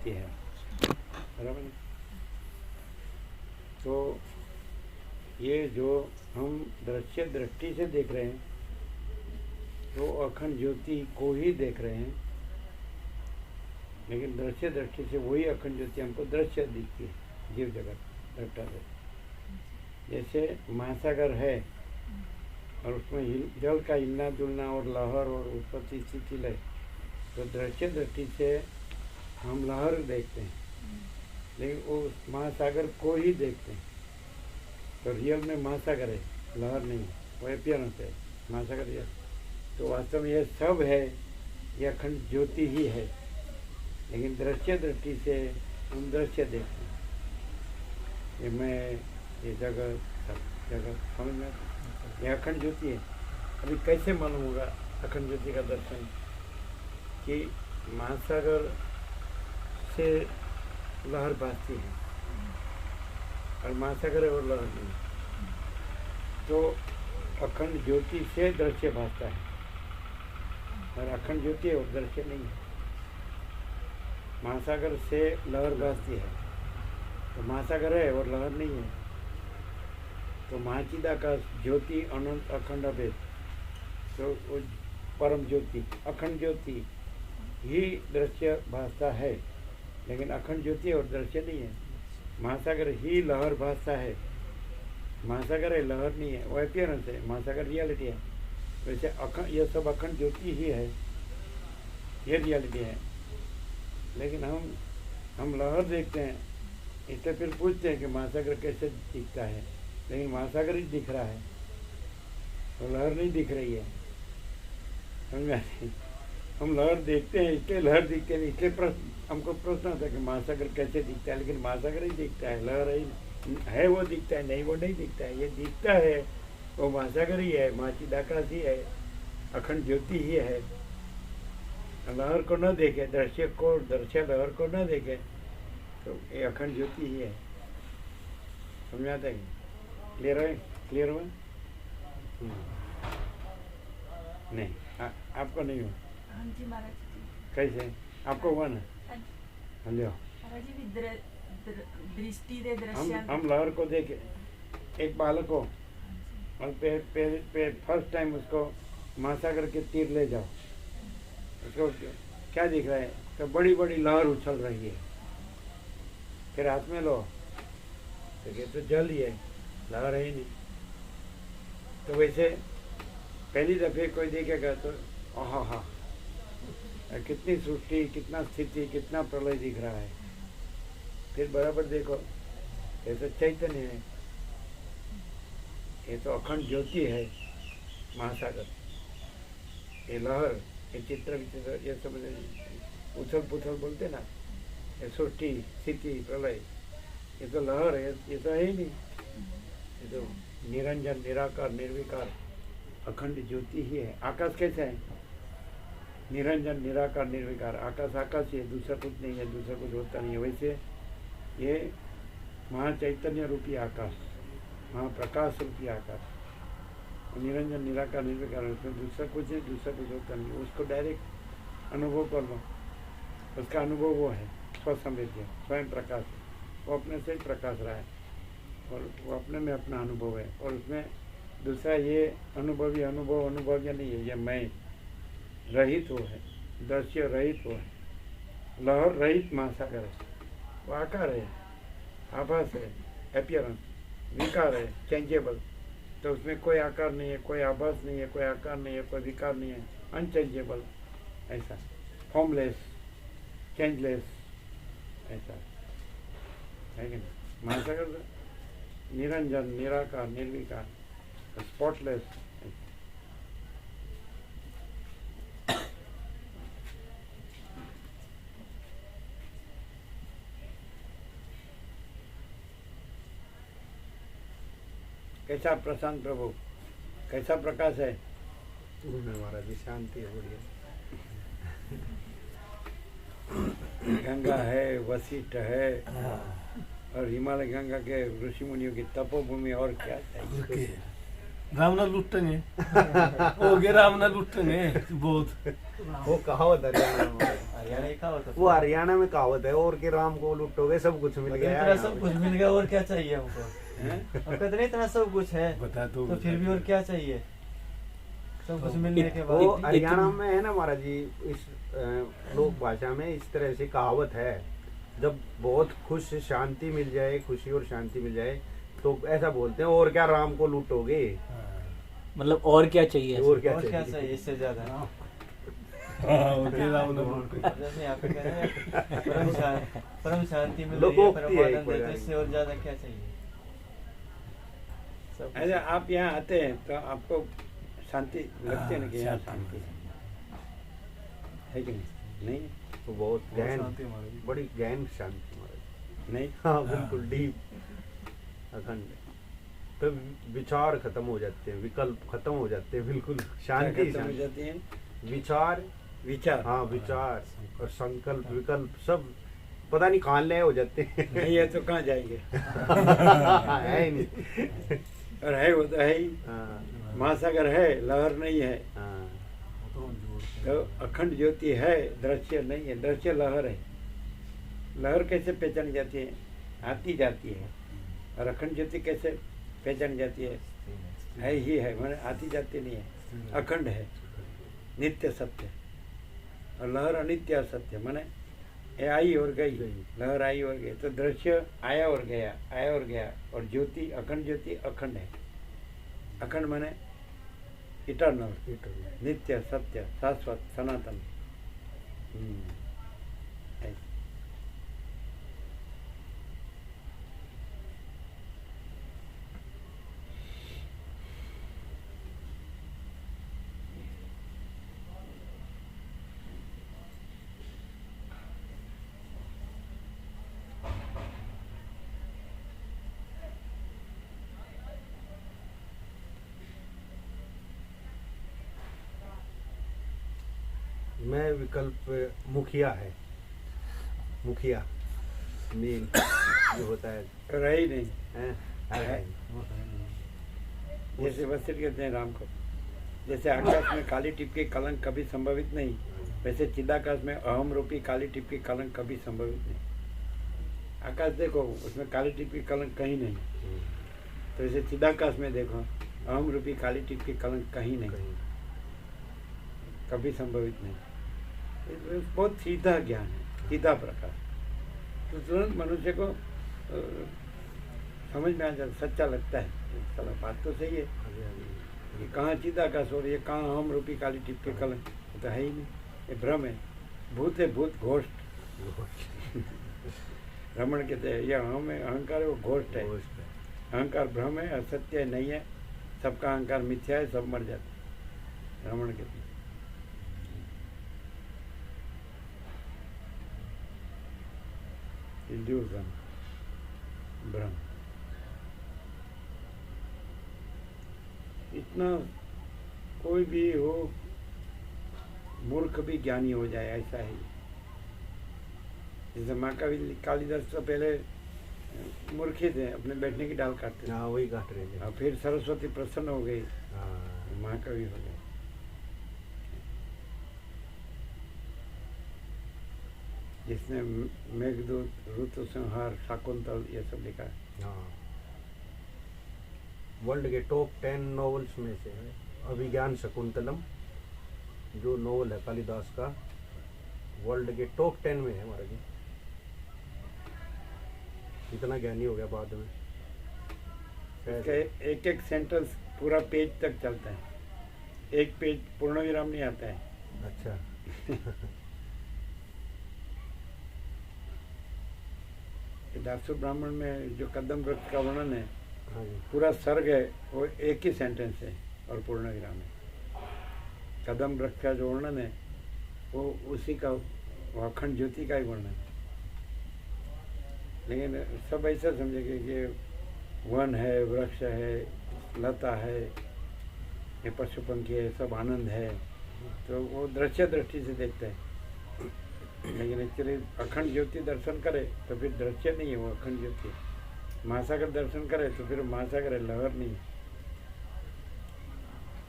ज्योति है, बराबर। तो ये जो हम दृश्य दृष्टि से देख रहे हैं तो अखंड ज्योति को ही देख रहे हैं, लेकिन दृश्य दृष्टि से वही अखंड ज्योति हमको दृश्य दिखती है जीव जगत दृष्टा से। जैसे महासागर है और उसमें जल का हिलना डुलना और लहर और उत्पत्ति स्थिति लय, तो दृश्य दृष्टि से हम लहर देखते हैं, लेकिन वो महासागर को ही देखते हैं। तो रियल में महासागर है, लहर नहीं, वो अपीयरेंस है महासागर रियल। तो वास्तव में ये सब है, ये अखंड ज्योति ही है, लेकिन दृश्य दृष्टि से हम दृश्य देखते हैं। ये मैं, ये जगह, सब जगह समझ में, ये अखंड ज्योति है। अभी कैसे मालूम होगा अखंड ज्योति का दर्शन कि महासागर से लहर भासती है और महासागर है और लहर नहीं, तो अखंड ज्योति से दृश्य भासता है और अखंड ज्योति है और दृश्य नहीं है। महासागर से लहर भासती है तो महासागर है और लहर नहीं है। तो महाचिदाकाश ज्योति अनंत अखंड अभेद, तो वो परम ज्योति अखंड ज्योति ही दृश्य भासता है, लेकिन अखंड ज्योति और दृश्य नहीं है। महासागर ही लहर भासता है, महासागर है लहर नहीं है, वो अपीयरेंस है, महासागर रियलिटी है। वैसे अखंड, ये सब अखंड ज्योति ही है, ये रियलिटी है। लेकिन हम लहर देखते हैं, इसलिए फिर पूछते हैं कि महासागर कैसे दिखता है, लेकिन महासागर ही दिख रहा है, तो लहर नहीं दिख रही है, समझा नहीं। हम लहर देखते हैं इसलिए लहर दिखते नहीं, इसलिए हमको प्रश्न होता है कि महासागर कैसे दिखता है, लेकिन महासागर ही दिखता है, लहर है वो दिखता है, नहीं वो नहीं दिखता है। ये दिखता है वो महासागर ही है, महाचिदाकाश ही है, अखंड ज्योति ही है। लहर को न देखे, दृश्य को, दृश्य लहर को न देखे, तो ये अखंड ज्योति ही है। समझाते हैं? क्लियर है? क्लियर हुआ? नहीं, आपको नहीं हुआ? हाँ जी महाराज जी। कैसे आपको हुआ ना? हाँ जी महाराज जी भी दृष्टि दे दृश्य। हम लहर को देखे, एक बालक को, और पे फर्स्ट टाइम उसको महासागर के तीर ले जाओ, उसको क्या दिख रहा है? तो बड़ी बड़ी लहर उछल रही है। फिर हाथ में लो तो ये तो जल ही है, लहर है ही नहीं। तो वैसे पहली दफे कोई देखेगा तो आहा, कितनी सृष्टि, कितना स्थिति, कितना प्रलय दिख रहा है। फिर बराबर देखो, ये तो चैतन्य है, ये तो अखंड ज्योति है महासागर। ये लहर, ये चित्र विचित्र, ये सब उछल पुछल बोलते ना, ये सृष्टि स्थिति प्रलय, ये तो लहर है, ये तो है ही नहीं। ये तो निरंजन निराकार निर्विकार अखंड ज्योति ही है। आकाश कैसा है? निरंजन निराकार निर्विकार, आकाश आकाश ही है, दूसरा कुछ नहीं है, दूसरा कुछ होता नहीं है। वैसे ये महाचैतन्य रूपी आकाश, महाप्रकाश रूपी आकाश, निरंजन निराकार निर्विकार, उसमें दूसरा कुछ है, दूसरा कुछ होता नहीं। उसको डायरेक्ट अनुभव कर लो, उसका अनुभव वो है स्वसंवेद्य, स्वयं प्रकाश, वो अपने से ही प्रकाश रहा है और वो अपने में अपना अनुभव है। और उसमें दूसरा ये अनुभवी अनुभव्य नहीं है, ये मैं रहित वो है, दृश्य रहित वो है, लहर रहित महासागर है, वो आकार है, आभास है, अपीयरेंस, विकार है, चेंजेबल। तो उसमें कोई आकार नहीं है, कोई आभास नहीं है, कोई आकार नहीं है, कोई विकार नहीं है, अनचेंजेबल, ऐसा फॉर्मलेस, चेंजलेस, ऐसा है कि नहीं? महासागर निरंजन निराकार निर्विकार, स्पॉटलेस। कैसा प्रशांत प्रभु, कैसा प्रकाश है? महाराज जी शांति है, बढ़िया। गंगा है, वशिष्ठ है, और हिमालय गंगा के ऋषि मुनियों की तपोभूमि, और क्या चाहिए? राम ना लुटेंगे हो गए, राम ना लुटेंगे बहुत। वो कहावत हरियाणा में, हरियाणा की कहावत है। वो हरियाणा में कहावत है, और के राम को लुटोगे सब कुछ मिल गया। इतना सब कुछ मिल गया और क्या चाहिए हमको? हम कहते नहीं इतना सब कुछ है बता तो फिर भी और क्या चाहिए? सब कुछ मिलने के वो बाद हरियाणा में है ना महाराज जी, इस लोक भाषा में इस तरह से कहावत है, जब बहुत खुश शांति मिल जाए, खुशी और शांति मिल जाए तो ऐसा बोलते हैं, और क्या राम को लूटोगे, मतलब और क्या चाहिए? और क्या और क्या चाहिए। चाहिए इससे ज्यादा? जैसे यहाँ पे कह रहे हैं परम शांति मिल रही है, लोकोक्ति परम है आनंद है, एक तो इससे और ज्यादा क्या चाहिए? सब ऐसा आप यहाँ आते हैं तो आपको शांति लगती है ना कि यहाँ शांति है कि नहीं? तो बहुत गहन, शांति महाराज जी। बड़ी गहन शांति महाराज। नहीं हाँ बिल्कुल डीप, अखंड। तो विचार खत्म हो जाते हैं, विकल्प खत्म हो जाते हैं, बिल्कुल शांति खत्म हो शांति। जाती है विचार, विचार। हाँ विचार और संकल्प विकल्प सब पता नहीं कहाँ ले हो जाते हैं। नहीं है तो कहाँ जाएंगे? है ही नहीं। और है वो तो है ही, हाँ, महासागर है, लहर नहीं है। हाँ, तो अखंड ज्योति है, दृश्य नहीं है। दृश्य लहर है। लहर कैसे पहचानी जाती है? आती जाती है। और अखंड ज्योति कैसे पहचानी जाती है ही है, मैंने आती जाती नहीं है, अखंड है, नित्य सत्य। और लहर अनित्य और सत्य, माने ये आई और गई, लहर आई और गई। तो दृश्य आया और गया, आया और गया। और ज्योति, अखंड ज्योति अखंड है। अखंड माने इटर्नल, नित्य सत्य शाश्वत सनातन। ऐसे। मैं विकल्प मुखिया है, मुखिया मेन जो होता है, रहा ही नहीं। है। जैसे वशिष्ठ कहते हैं राम को, जैसे आकाश में काली टिप की कलंक कभी संभवित नहीं, वैसे चिदाकाश में अहम रूपी काली टिप की कलंक कभी संभवित नहीं। आकाश देखो, उसमें काली टिप की कलंक कहीं नहीं। तो जैसे चिदाकाश में देखो, अहम रूपी काली टिप की कलंक कहीं नहीं, कभी संभवित नहीं। ये बहुत सीधा ज्ञान है, सीधा प्रकाश। तो तुरंत मनुष्य को समझ में आ जाता, सच्चा लगता है। चलो बात तो सही है, ये कहाँ चिदाकाश हो रही है, कहाँ हम रूपी काली टिप के कलंक, तो है ही नहीं, ये भ्रम है। भूत है, भूत घोष्ट। रमण कहते हैं ये हम है, अहंकार है, वो घोष्ट है। अहंकार भ्रम है, असत्य नहीं है, सबका अहंकार मिथ्या है, सब मर जाते। रमण कहते हैं इल्यूजन, भ्रम। इतना कोई भी हो, मूर्ख भी ज्ञानी हो जाए, ऐसा है। जैसे महाकवि कालिदास तो पहले मूर्ख ही थे, अपने बैठने की डाल काटते थे। हाँ वही काट रहे थे। और फिर सरस्वती प्रसन्न हो गई, हाँ, महाकवि हो गए। जिसने मेघदूत, ऋतु संहार, शाकुंतल ये सब लिखा है। हाँ। वर्ल्ड के टॉप 10 नॉवेल्स में से है अभिज्ञान शकुंतलम, जो नॉवल है कालिदास का, वर्ल्ड के टॉप 10 में है हमारा जी। इतना ज्ञानी हो गया बाद में। इसका एक एक सेंटेंस पूरा पेज तक चलता है, एक पेज पूर्ण विराम नहीं आता है। अच्छा। दासु ब्राह्मण में जो कदम वृक्ष का वर्णन है, हाँ जी। पूरा सर्ग है, वो एक ही सेंटेंस है और पूर्ण विराम है। कदम वृक्ष का जो वर्णन है वो उसी का, वो अखंड ज्योति का ही वर्णन है। लेकिन सब ऐसा समझेंगे कि वन है, वृक्ष है, लता है, ये पशु पंखी है, सब आनंद है, तो वो दृश्य दृष्टि से देखते हैं। लेकिन एक्चुअली अखंड ज्योति दर्शन करे तो फिर दृश्य नहीं है, वो अखंड ज्योति है। महासागर दर्शन करे तो फिर महासागर है, लहर नहीं।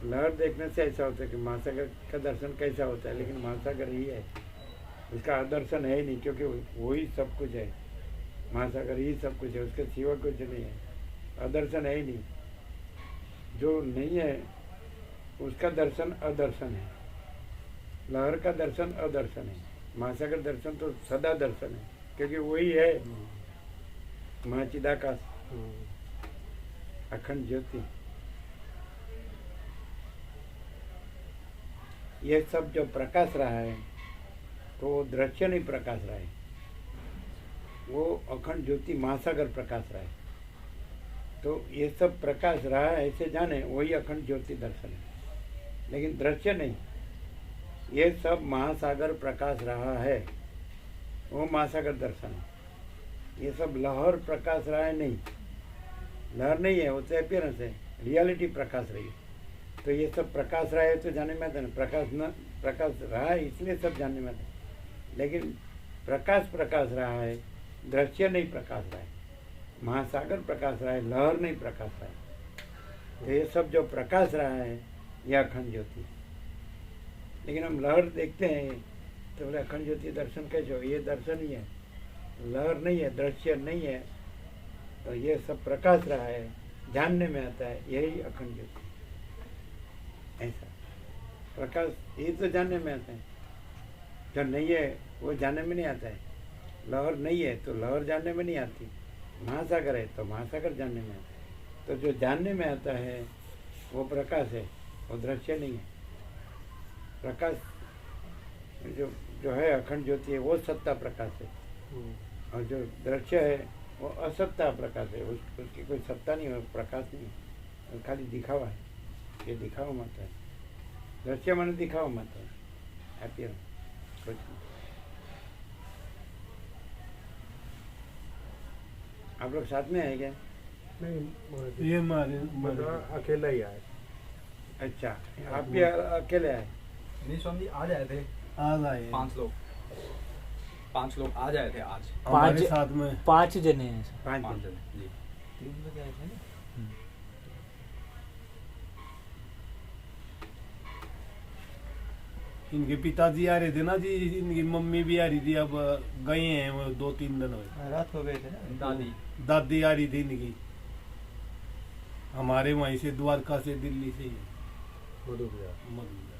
लहर देखने से ऐसा होता है कि महासागर का दर्शन कैसा होता है, लेकिन महासागर ही है, उसका आदर्शन है ही नहीं, क्योंकि वही सब कुछ है, महासागर ही सब कुछ है, उसके सिवा कुछ नहीं है, अदर्शन है ही नहीं। जो नहीं है उसका दर्शन अदर्शन है, लहर का दर्शन अदर्शन है, महासागर दर्शन तो सदा दर्शन है, क्योंकि वही है महाचिदाकाश, अखंड ज्योति। ये सब जो प्रकाश रहा है तो वो दृश्य नहीं प्रकाश रहा है, वो अखंड ज्योति महासागर प्रकाश रहा है। तो ये सब प्रकाश रहा है ऐसे जाने, वही अखंड ज्योति दर्शन है, लेकिन दृश्य नहीं। ये सब महासागर प्रकाश रहा है, वो महासागर दर्शन है। ये सब लहर प्रकाश रहा है, नहीं, लहर नहीं है, वो तो अपीयरेंस है, रियलिटी प्रकाश रही है। तो ये सब प्रकाश रहा है तो जाने में आता है, प्रकाश न प्रकाश रहा है इसलिए सब जानने में आता है, लेकिन प्रकाश रहा है, दृश्य नहीं प्रकाश रहा है, महासागर प्रकाश रहा है, लहर नहीं प्रकाश रहा है। तो ये सब जो प्रकाश रहा है यह अखंड ज्योति है। लेकिन हम लहर देखते हैं तो बोले अखंड ज्योति दर्शन कैसे हो, ये दर्शन ही है, लहर नहीं है, दृश्य नहीं है। तो ये सब प्रकाश रहा है, जानने में आता है, यही अखंड ज्योति। ऐसा प्रकाश ये तो जानने में आता है, जो नहीं है वो जानने में नहीं आता है। लहर नहीं है तो लहर जानने में नहीं आती, महासागर है तो महासागर जानने में आता है। तो जो जानने में आता है वो प्रकाश है, वो दृश्य नहीं है। प्रकाश जो है अखंड ज्योति है, वो सत्ता प्रकाश है, और जो दृश्य है वो असत्ता प्रकाश है, उसकी कोई सत्ता नहीं है, प्रकाश नहीं है, वो खाली दिखावा है। ये दिखावा मत है, दृश्य माने दिखावा मत है, अपीयरेंस कुछ नहीं। आप लोग साथ में आए क्या? नहीं, ये मारे मतलब अकेला ही आए। अच्छा, आप भी अकेले आए? नहीं स्वामी जी, आज आए थे आज आए 5 लोग, 5 लोग आज आए थे आज। हमारे साथ में 5 जने हैं सर। 5 5 जन। जने जी। 3 बजे आए थे ना। इनके पिताजी आ रहे थे ना जी, इनकी मम्मी भी आ रही थी, अब गए हैं वो 2-3 दिन हुए। रात हो गए थे ना। दादी दादी आ रही थी इनकी, हमारे वहीं से द्वारका से, दिल्ली से ही मधुपुरा। मधुपुरा।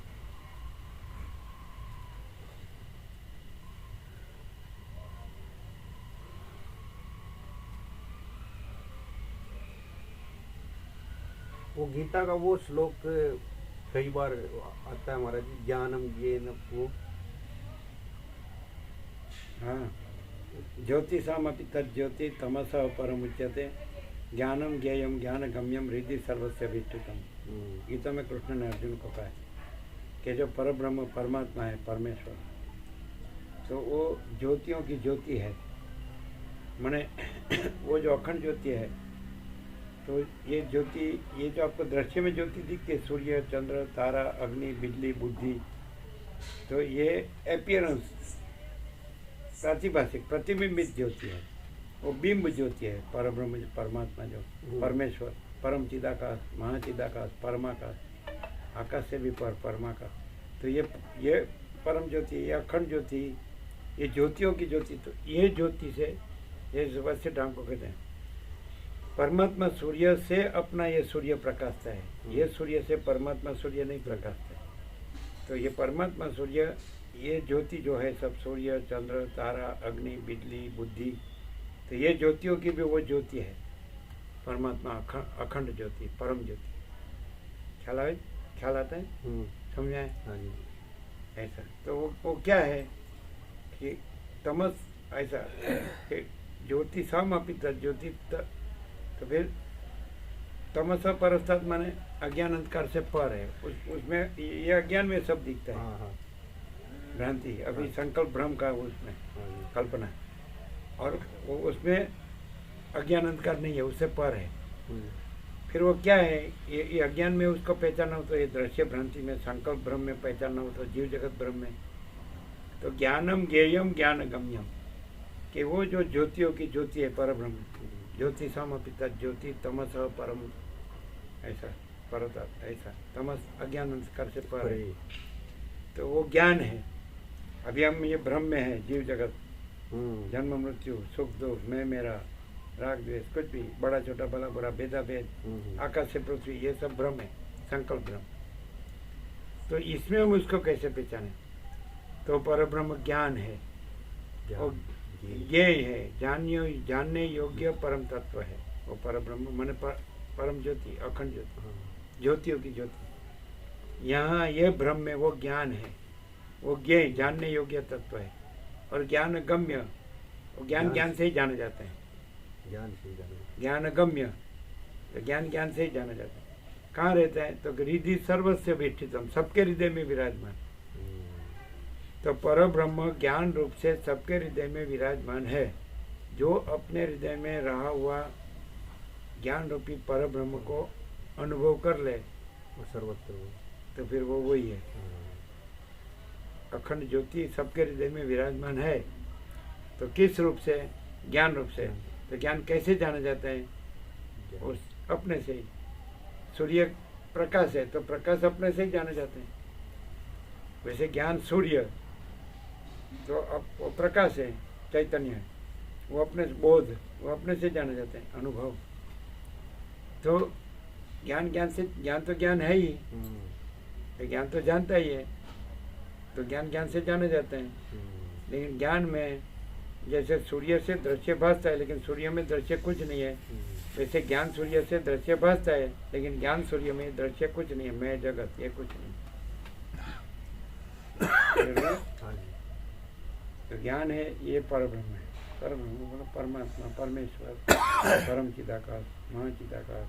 वो गीता का वो श्लोक कई बार आता है महाराज जी, ज्ञानम ज्ञेन वो। हाँ, ज्योतिषामपि तज्ज्योति तमसः परमुच्यते, ज्ञानम ज्ञेयम ज्ञान गम्यम हृदि सर्वस्य विष्टुतम। गीता में कृष्ण ने अर्जुन को कहा है कि जो परब्रह्म परमात्मा है, परमेश्वर, तो वो ज्योतियों की ज्योति है, माने वो जो अखंड ज्योति है। तो ये ज्योति, ये जो आपको दृश्य में ज्योति दिखती है, सूर्य, चंद्र, तारा, अग्नि, बिजली, बुद्धि, तो ये अपीयरेंस, प्रातिभाषिक प्रतिबिंबित ज्योति है, वो बिंब ज्योति है। परब्रह्म परमात्मा जो परमेश्वर, परम चिदाकाश, महाचिदाकाश, परमाकाश, आकाश से भी परमाकाश। तो ये परम ज्योति, ये अखंड ज्योति, ये ज्योतियों की ज्योति। तो ये ज्योति से, ये वैसे ढंग को कहते हैं, परमात्मा सूर्य से अपना ये सूर्य प्रकाशता है, ये सूर्य से परमात्मा सूर्य नहीं प्रकाशता है। तो ये परमात्मा सूर्य, ये ज्योति जो है सब, सूर्य, चंद्र, तारा, अग्नि, बिजली, बुद्धि, तो ये ज्योतियों की भी वो ज्योति है, परमात्मा अखंड ज्योति, परम ज्योति। ख्याल आता है, समझाए? हाँ जी। ऐसा तो वो क्या है कि तमस, ऐसा कि ज्योति समअपि तज्ज्योति, तो फिर तमस परस्तात् माने अज्ञान अंधकार से पर है, उसमें ये अज्ञान में सब दिखता है। हाँ हाँ भ्रांति, अभी संकल्प भ्रम का उसमें हाँ कल्पना, और वो उसमें अज्ञान अंधकार नहीं है, उससे पर है। जी। फिर वो क्या है, ये अज्ञान में उसको पहचाना हो तो ये दृश्य भ्रांति में, संकल्प भ्रम में पहचानना हो तो जीव जगत भ्रम में। तो ज्ञानम ज्ञेयम ज्ञान गम्यम, कि वो जो ज्योतियों की ज्योति है, परब्रह्म, ज्योति समअपि तज्ज्योति तमसः परम, ऐसा परतत्व, ऐसा तमस अज्ञान अंधकार से पर है। परे। तो वो ज्ञान है। अभी हम ये भ्रम में है, जीव जगत, जन्म मृत्यु, सुख दुख, मैं मेरा, राग द्वेष, कुछ भी बड़ा छोटा भला बुरा, भेदा भेद, आकाश से पृथ्वी, ये सब भ्रम है, संकल्प भ्रम। तो इसमें हम उसको कैसे पहचाने? तो परब्रह्म ज्ञान है, और ज्ञेय है, जानने योग्य परम तत्व है वो परब्रह्म, मन परम ज्योति, अखंड ज्योति, ज्योतियों की ज्योति। यहाँ ये ब्रह्म में वो ज्ञान है, वो ज्ञेय जानने योग्य तत्व है। और ज्ञान गम्य, वो ज्ञान से ही जाने जाते हैं। ज्ञान गम्य, तो ज्ञान से ही जाना जाता है। कहाँ रहता है? तो हृदय सर्वस्य वेष्टितम, सबके हृदय में विराजमान। तो परब्रह्म ज्ञान रूप से सबके हृदय में विराजमान है। जो अपने हृदय में रहा हुआ ज्ञान रूपी परब्रह्म को अनुभव कर ले, वो सर्वत्र हो। तो फिर वो वही है। अखंड ज्योति सबके हृदय में विराजमान है। तो किस रूप से? ज्ञान रूप से। तो ज्ञान कैसे जाना जाता है? उस अपने से ही। सूर्य प्रकाश है, तो प्रकाश अपने से ही जाने जाते हैं। वैसे ज्ञान सूर्य, तो अब वो प्रकाश है, चैतन्य है, वो अपने बोध, वो अपने से जाने जाते हैं, अनुभव। तो ज्ञान से, ज्ञान तो ज्ञान है ही, तो ज्ञान तो जानता ही है, तो ज्ञान से जाने जाते हैं। लेकिन ज्ञान में जैसे सूर्य से दृश्य भासता है, लेकिन सूर्य में दृश्य कुछ नहीं है, वैसे ज्ञान सूर्य से दृश्य भासता है, लेकिन ज्ञान सूर्य में दृश्य कुछ नहीं है, मैं जगत ये कुछ नहीं। तो ज्ञान है, ये परब्रह्म है। परब्रह्म परमात्मा, परमेश्वर, परम चिदाकाश, महाचिदाकाश,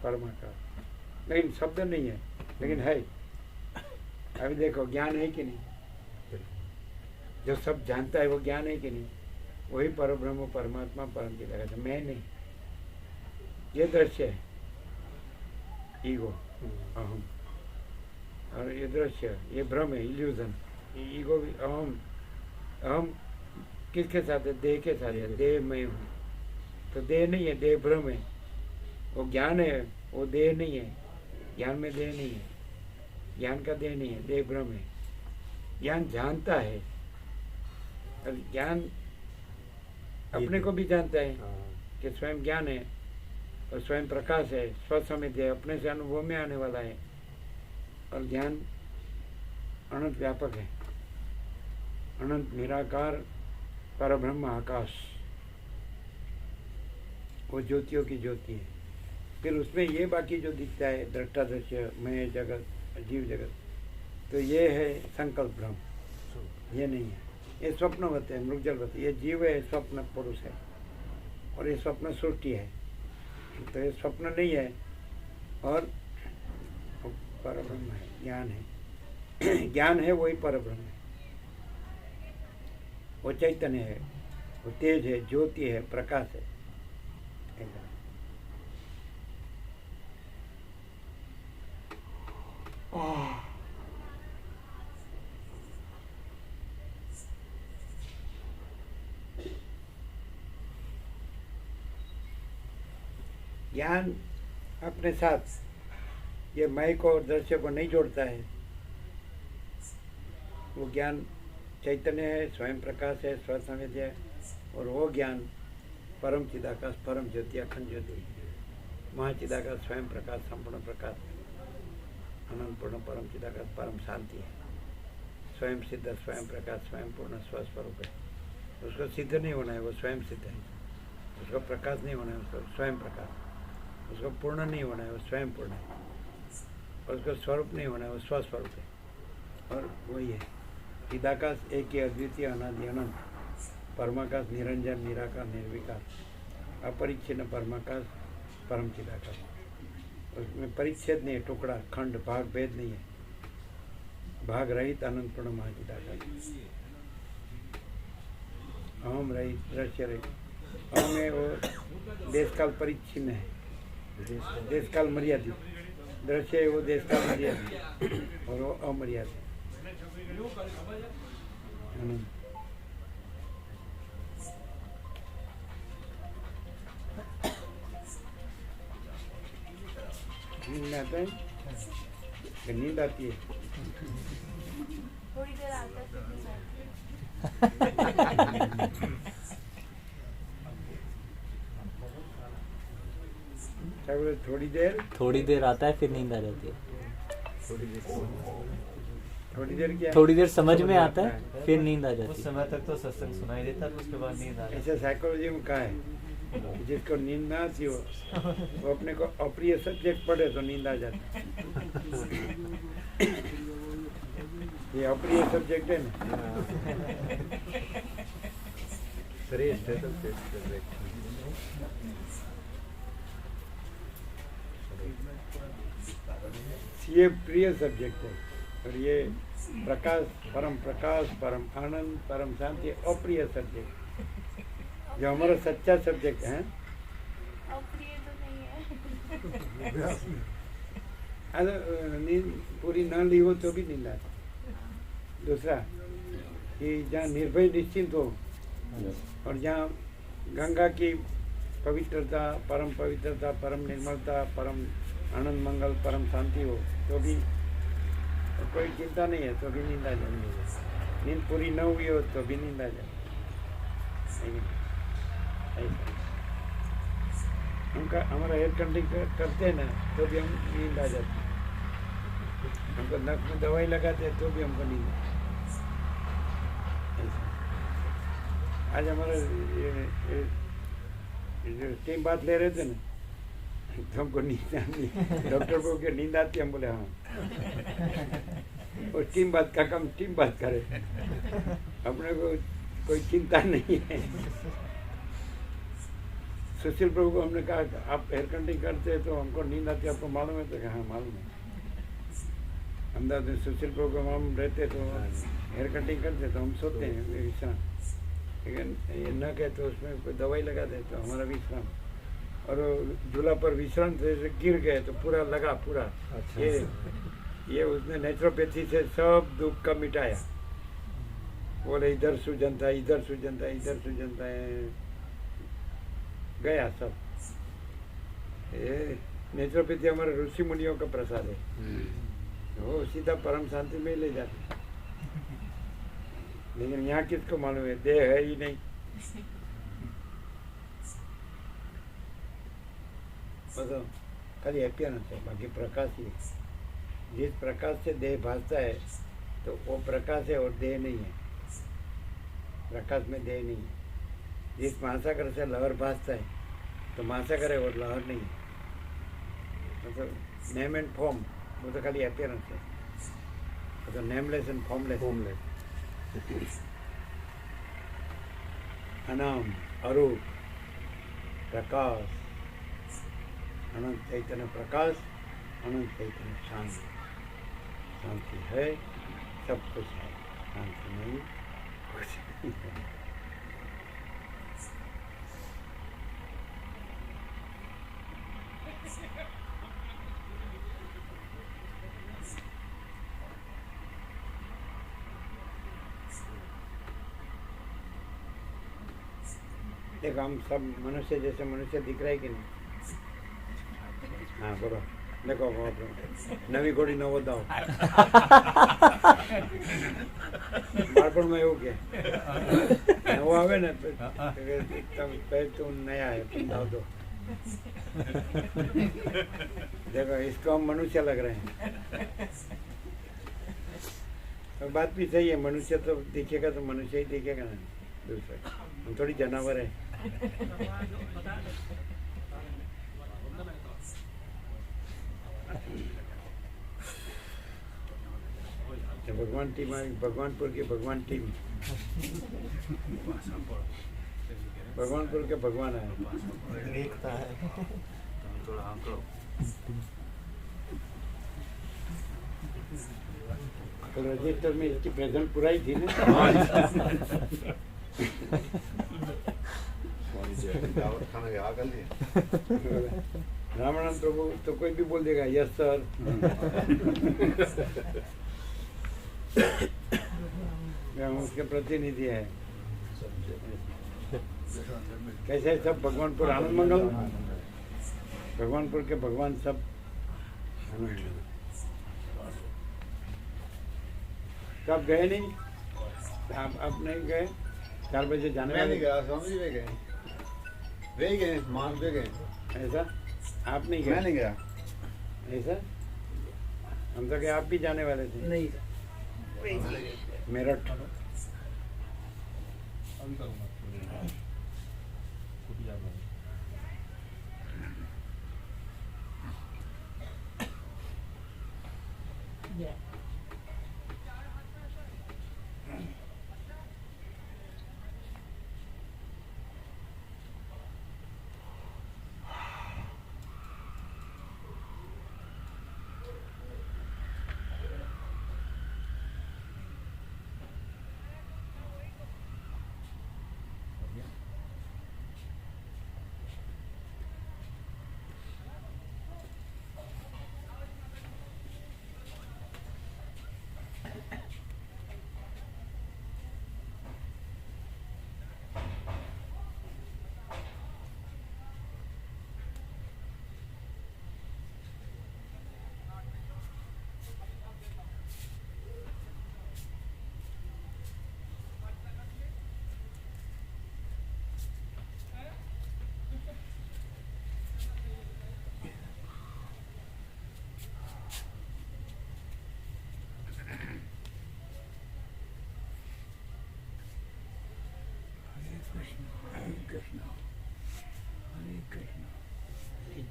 परमाकाश। लेकिन शब्द नहीं है, लेकिन है। अभी देखो ज्ञान है कि नहीं? जो सब जानता है वो ज्ञान है कि नहीं? वही परब्रह्म, परमात्मा, परम चिदाकाश। मैं नहीं, ये दृश्य है, ईगो, अहम। और ये दृश्य, ये भ्रम है, इल्यूजन। ईगो भी, अहम किसके साथ है? देह के साथ है। देह मैं हूँ, तो देह नहीं है, देह भ्रम है। वो ज्ञान है, वो देह नहीं है। ज्ञान में देह नहीं है, ज्ञान का देह नहीं है, देह भ्रम है। ज्ञान जानता है, और ज्ञान अपने को भी जानता है कि स्वयं ज्ञान है और स्वयं प्रकाश है, स्वसमित है, अपने से अनुभव में आने वाला है। और ज्ञान अनंत व्यापक है, अनंत निराकार परब्रह्म आकाश, वो ज्योतियों की ज्योति है। फिर उसमें ये बाकी जो दिखता है, दृष्टा दृश्य, मैं जगत, जीव जगत, तो ये है संकल्प भ्रम, ये नहीं है। ये स्वप्नवत है, मृगजलवत। ये जीव है, स्वप्न पुरुष है, और ये स्वप्न सृष्टि है। तो ये स्वप्न नहीं है, और परब्रह्म है, ज्ञान है। ज्ञान है, वही परब्रह्म है। वो चैतन्य है, वो तेज है, ज्योति है, प्रकाश है। ज्ञान अपने साथ ये मैं को और दृश्य को नहीं जोड़ता है। वो ज्ञान चैतन्य है, स्वयं प्रकाश है, स्वसंवेद है, और वो ज्ञान परम चिदाकाश, परम ज्योति, अखंड ज्योति, महाचिदाकाश, स्वयं प्रकाश, संपूर्ण प्रकाश, अनंत पूर्ण परम चिदाकाश, परम शांति है। स्वयं सिद्ध, स्वयं प्रकाश, स्वयं पूर्ण स्वस्वरूप है। उसको सिद्ध नहीं होना है, वो स्वयं सिद्ध है। उसको प्रकाश नहीं होना है, उसको स्वयं प्रकाश। उसको पूर्ण नहीं होना है, वो स्वयं पूर्ण है। और उसको स्वरूप नहीं होना है, वो स्वस्वरूप है। और वही है चिदाकाश, एक ही अद्वितीय, अनादि अनंत, परमाकाश, निरंजन, निराकार, निर्विकार, अपरिच्छिन्न परमाकाश, परम चिदाकाश। उसमें परिच्छेद नहीं है, टुकड़ा, खंड, भाग, भेद नहीं है। भाग रहित अनंत पूर्ण महाचिदाकाश, अहम रहित, दृश्य रहित। अहम है वो देशकाल परिच्छिन्न है, देशकाल मर्यादित। दृश्य है वो देशकाल मर्यादित, और वो अमर्यादित अनंत। नींद में आता है कि नींद आती है? थोड़ी देर आता है फिर नहीं आता। क्या बोले? थोड़ी देर आता है फिर नींद आ जाती है। थोड़ी देर क्या? थोड़ी देर समझ में आता है फिर नींद आ उस जाती है। समय तक तो सत्संग सुनाई देता है, उसके बाद नींद आ जाती ऐसा साइकोलॉजी में कहा है कि जिसको नींद ना आती हो वो अपने को अप्रिय सब्जेक्ट पढ़े तो नींद आ जाती है। ये अप्रिय सब्जेक्ट है ना। श्रेष्ठ है, सबसे श्रेष्ठ। ये प्रिय सब्जेक्ट है और ये प्रकाश, परम आनंद, परम शांति अप्रिय सब्जेक्ट जो हमारा सच्चा सब्जेक्ट है। अप्रिय तो नहीं है। अगर नींद पूरी ना ली हो तो भी नींद आती। दूसरा कि जहाँ निर्भय निश्चिंत हो और जहाँ गंगा की पवित्रता, परम निर्मलता, परम आनंद मंगल, परम शांति हो तो भी कोई चिंता नहीं है तो भी नींद आ जाती। नींद पूरी न हुई हो तो भी नींद आ जाती। हमका हमारा एयर कंडीशनर करते हैं ना तो भी हम नींद आ जाती। हमको नक में दवाई लगाते हैं तो भी हमको नींद आज हमारा ये टीम बात ले रहे थे ना तो हमको नींद आती। डॉक्टर को क्या नींद आती? हम बोले हाँ। और टीम बात का काम टीम बात करे, अपने को कोई चिंता नहीं है। सुशील प्रभु को हमने कहा आप एयर कंडीशनिंग करते हैं तो हमको नींद आती है, आपको मालूम है? तो हाँ मालूम है। अहमदाबाद में सुशील प्रभु को हम रहते तो एयर कंडीशनिंग करते तो हम सोते हैं विश्राम, लेकिन ये न कहे तो उसमें कोई दवाई लगा दे तो हमारा विश्राम। और झूला पर विश्राम से गिर गए तो पूरा लगा पूरा। अच्छा। ये उसने नेचुरोपैथी से सब दुख का मिटाया। बोले इधर सूजन था, इधर सूजन था, इधर सूजन था, गया सब। ये नेचुरोपैथी हमारे ऋषि मुनियों का प्रसाद है, वो सीधा परम शांति में ले जाते। लेकिन यहाँ किसको मालूम है? देह है ही नहीं। बताओ, खाली अपियरेंस है, बाकी प्रकाश ही है। जिस प्रकाश से देह भासता है तो वो प्रकाश है और देह नहीं है। प्रकाश में देह नहीं है। जिस महासागर से लहर भासता है तो महासागर है और लहर नहीं है। मतलब नेम एंड फॉर्म वो तो खाली अपियरेंस है, तो नेमलेस एंड फॉर्मलेस। अनाम, अरूप, प्रकाश, अनंत चैतन्य प्रकाश, अनंत चैतन्य शांति। शांति है, सब कुछ है, शांति नहीं कुछ नहीं है। देखो हम सब मनुष्य जैसे मनुष्य दिख रहा है कि नहीं? हाँ बोलो, देखो नवी घोड़ी नवो दाव। बाळपण में એવું કે નવો આવે ને तो नया है तुम दाव दो। देखो इसको हम मनुष्य लग रहे हैं। तो बात भी सही है, मनुष्य तो दिखेगा तो मनुष्य ही दिखेगा ना, दूसरा हम थोड़ी जानवर है। तो भगवान टीम आई, भगवानपुर की भगवान टीम, भगवानपुर के भगवान आए। एकता है। तो रजिस्टर में इसकी प्रेजेंट पुराई थी ना। रामानंद प्रभु तो कोई भी बोल देगा यस सर। हम उसके प्रतिनिधि है। कैसे सब भगवानपुर आनंद मंगल, भगवानपुर के भगवान सब कब गए नहीं? आप नहीं गए? 4 बजे जाने मैं वाले नहीं गया, स्वामी जी वे गए, वे गए, मान पे गए। ऐसा? आप नहीं गए? मैं नहीं गया। ऐसा? हम तो क्या आप भी जाने वाले थे? नहीं मेरठ। अभी करूँगा कुटिया में।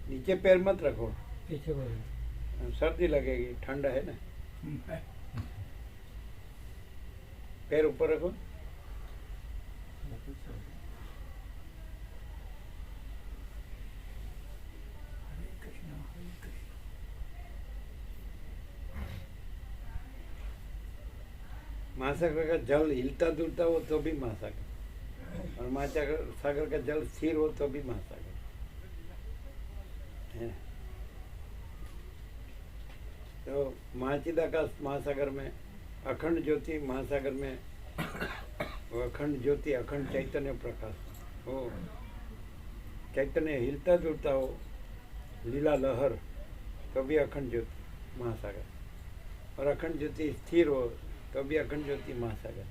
नीचे पैर मत रखो, सर्दी लगेगी, ठंड है ना। पैर ऊपर रखो। महासागर का जल हिलता डुलता हो तो भी महासागर, और महासागर का जल स्थिर हो तो भी महासागर है। तो महाचिदाकाश महासागर में अखंड ज्योति, महासागर में वो अखंड ज्योति, अखंड चैतन्य प्रकाश हो, चैतन्य हिलता डुलता हो, लीला लहर तो भी अखंड ज्योति महासागर, और अखंड ज्योति स्थिर हो तो भी अखंड ज्योति महासागर।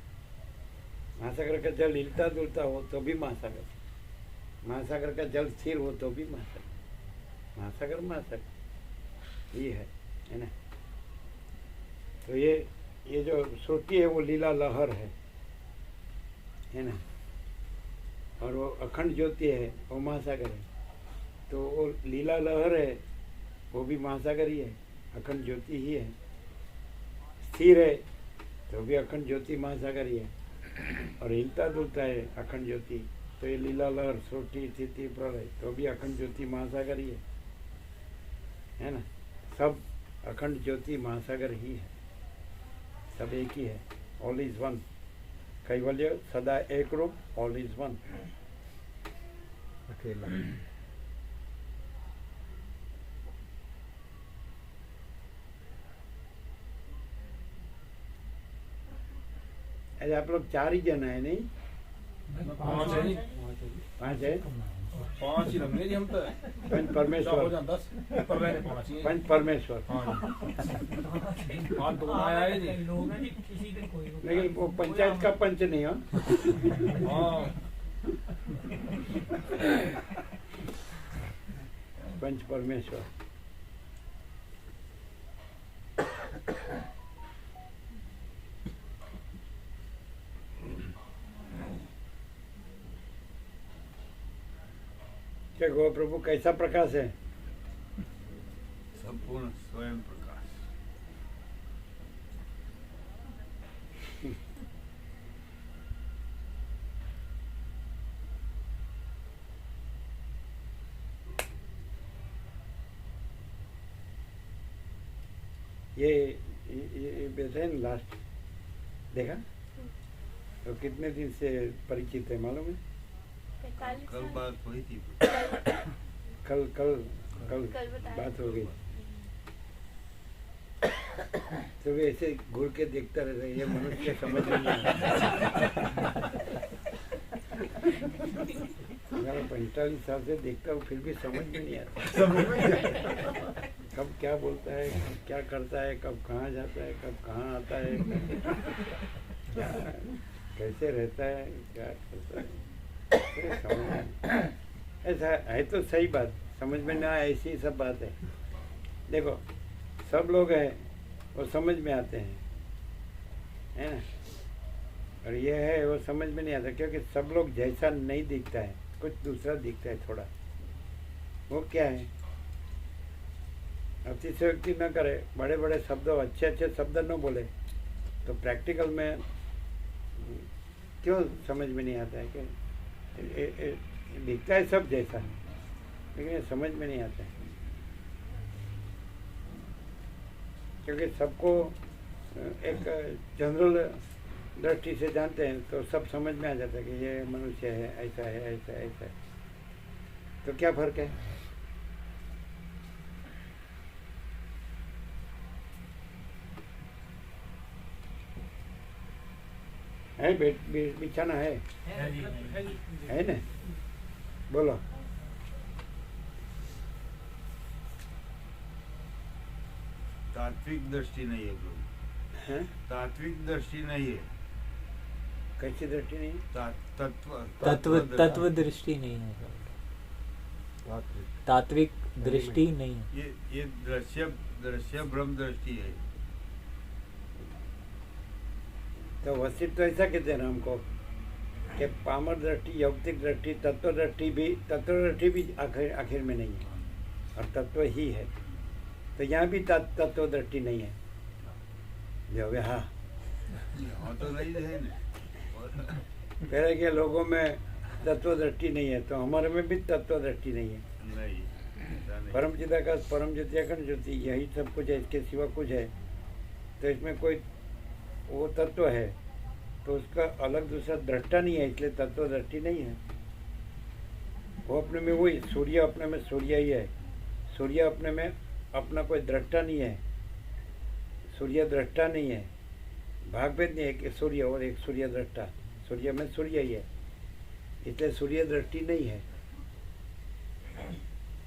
महासागर का जल हिलता डुलता हो तो भी महासागर, महासागर का जल स्थिर हो तो भी महासागर। महासागर महासागर ये है ना। तो ये जो श्रुति है वो लीला लहर है ना, और वो अखंड ज्योति है वो महासागर है। तो वो लीला लहर है वो भी महासागर ही है, अखंड ज्योति ही है। स्थिर है तो भी अखंड ज्योति महासागर ही है, और हिलता डुलता है अखंड ज्योति, तो ये लीला लहर श्रुति स्थिति प्रलय तो भी अखंड ज्योति महासागर ही है ना। सब अखंड ज्योति महासागर ही है, सब एक ही है। ऑल इज वन, कैवल्य सदा एक रूप, ऑल इज वन, अकेला। अरे आप लोग 4 ही जन है नहीं? 5 है जी, 5 है। 5 ही लग जी हम तो। पंच परमेश्वर, 10 पर रहने 5 ही। पंच परमेश्वर। हाँ तो आया है जी। लेकिन वो पंचायत का पंच नहीं हो। हाँ पंच परमेश्वर। क्या गो प्रभु कैसा प्रकाश है? संपूर्ण स्वयं प्रकाश। ये बैठे हैं लास्ट, देखा? तो कितने दिन से परिचित है मालूम है? 45 कल बात हुई थी। कल कल कल कल बताया। बात हो गई। तो वे ऐसे घूर के देखता रहता है, ये मनुष्य समझ नहीं आता। अगर 45 साल से देखता हूँ फिर भी समझ में नहीं आता कब क्या बोलता है, कब क्या करता है, कब कहाँ जाता है, कब कहाँ आता है, क्या कैसे रहता है, क्या करता है, ये समझ में नहीं। ऐसा है तो सही बात, समझ में ना आए ऐसी सब बात है। देखो सब लोग हैं वो समझ में आते हैं, है ना, और ये है वो समझ में नहीं आता क्योंकि सब लोग जैसा नहीं दिखता है, कुछ दूसरा दिखता है थोड़ा। वो क्या है, अतिशयोक्ति न करे, बड़े बड़े शब्दों अच्छे अच्छे शब्द न बोले तो प्रैक्टिकल में क्यों समझ में नहीं आता है कि दिखता है सब जैसा, लेकिन ये समझ में नहीं आता है क्योंकि सबको एक जनरल दृष्टि से जानते हैं तो सब समझ में आ जाता है कि ये मनुष्य है, ऐसा है, ऐसा है, ऐसा है। तो क्या फर्क है बिछाना है ना, बोलो। तात्विक दृष्टि नहीं है प्रभु, हैं? तात्विक दृष्टि नहीं है। कैसी दृष्टि नहीं? तत्व दृष्टि नहीं है, तात्विक दृष्टि नहीं है। ये दृश्य ब्रह्म दृष्टि है। तो वसिष्ठ तो ऐसा कहते हैं राम को कि पामर दृष्टि, यौक्तिक दृष्टि, तत्व दृष्टि भी आखिर में नहीं है और तत्व ही है। तो यहाँ भी तत्व दृष्टि नहीं है जो यहाँ तो नहीं है ना। पहले के लोगों में तत्व दृष्टि नहीं है तो हमारे में भी तत्व दृष्टि नहीं है। नहीं, परम चिदाकाश, परम ज्योति, अखंड ज्योति, यही सब कुछ है, इसके सिवा कुछ है तो इसमें कोई वो तत्व है तो उसका अलग दूसरा दृष्टा नहीं है, इसलिए तत्व दृष्टि नहीं है। वो अपने में वही सूर्य, अपने में सूर्य ही है। सूर्य अपने में अपना कोई दृष्टा नहीं है, सूर्य दृष्टा नहीं है, भागभेद नहीं है कि सूर्य और एक सूर्य दृष्टा, सूर्य में सूर्य ही है, इसलिए सूर्य दृष्टि नहीं है,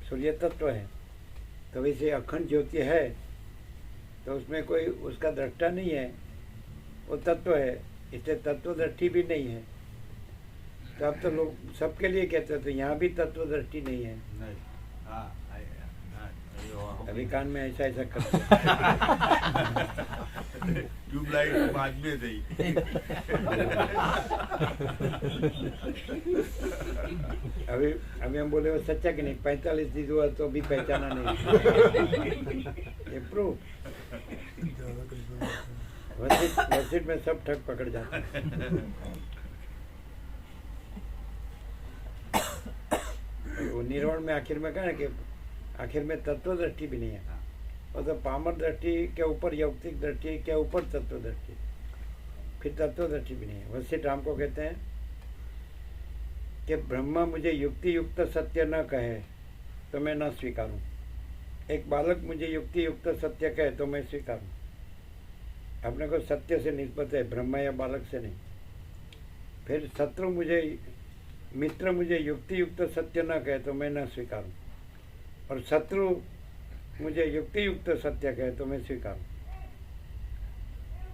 सूर्य तत्व है। तो वैसे अखंड ज्योति है तो उसमें कोई उसका दृष्टा नहीं है, वो तत्व है, इसलिए तत्व दृष्टि भी नहीं है। तो अब तो लोग सबके लिए कहते हैं तो यहाँ भी तत्व दृष्टि नहीं है। नहीं। अभी कान में ऐसा ऐसा करते ट्यूबलाइट बाद में थी। अभी हम बोले वो सच्चा कि नहीं, 45 दिन हुआ तो भी पहचाना नहीं। ये प्रूफ वसिष्ठ में सब ठग पकड़ जाता है। वो निर्वाण में आखिर में कहा कि आखिर में तत्व दृष्टि भी नहीं है, और तो पामर दृष्टि के ऊपर यौक्तिक दृष्टि के ऊपर तत्व दृष्टि, फिर तत्व दृष्टि भी नहीं है। वसिष्ठ राम को कहते हैं कि ब्रह्मा मुझे युक्ति युक्त सत्य न कहे तो मैं न स्वीकारूं, एक बालक मुझे युक्ति युक्त सत्य कहे तो मैं स्वीकारूं। अपने को सत्य से निस्बत है, ब्रह्मा या बालक से नहीं। फिर मित्र मुझे युक्ति युक्त सत्य न कहे तो मैं न स्वीकारूं, और शत्रु मुझे युक्ति युक्त सत्य कहे तो मैं स्वीकारूं।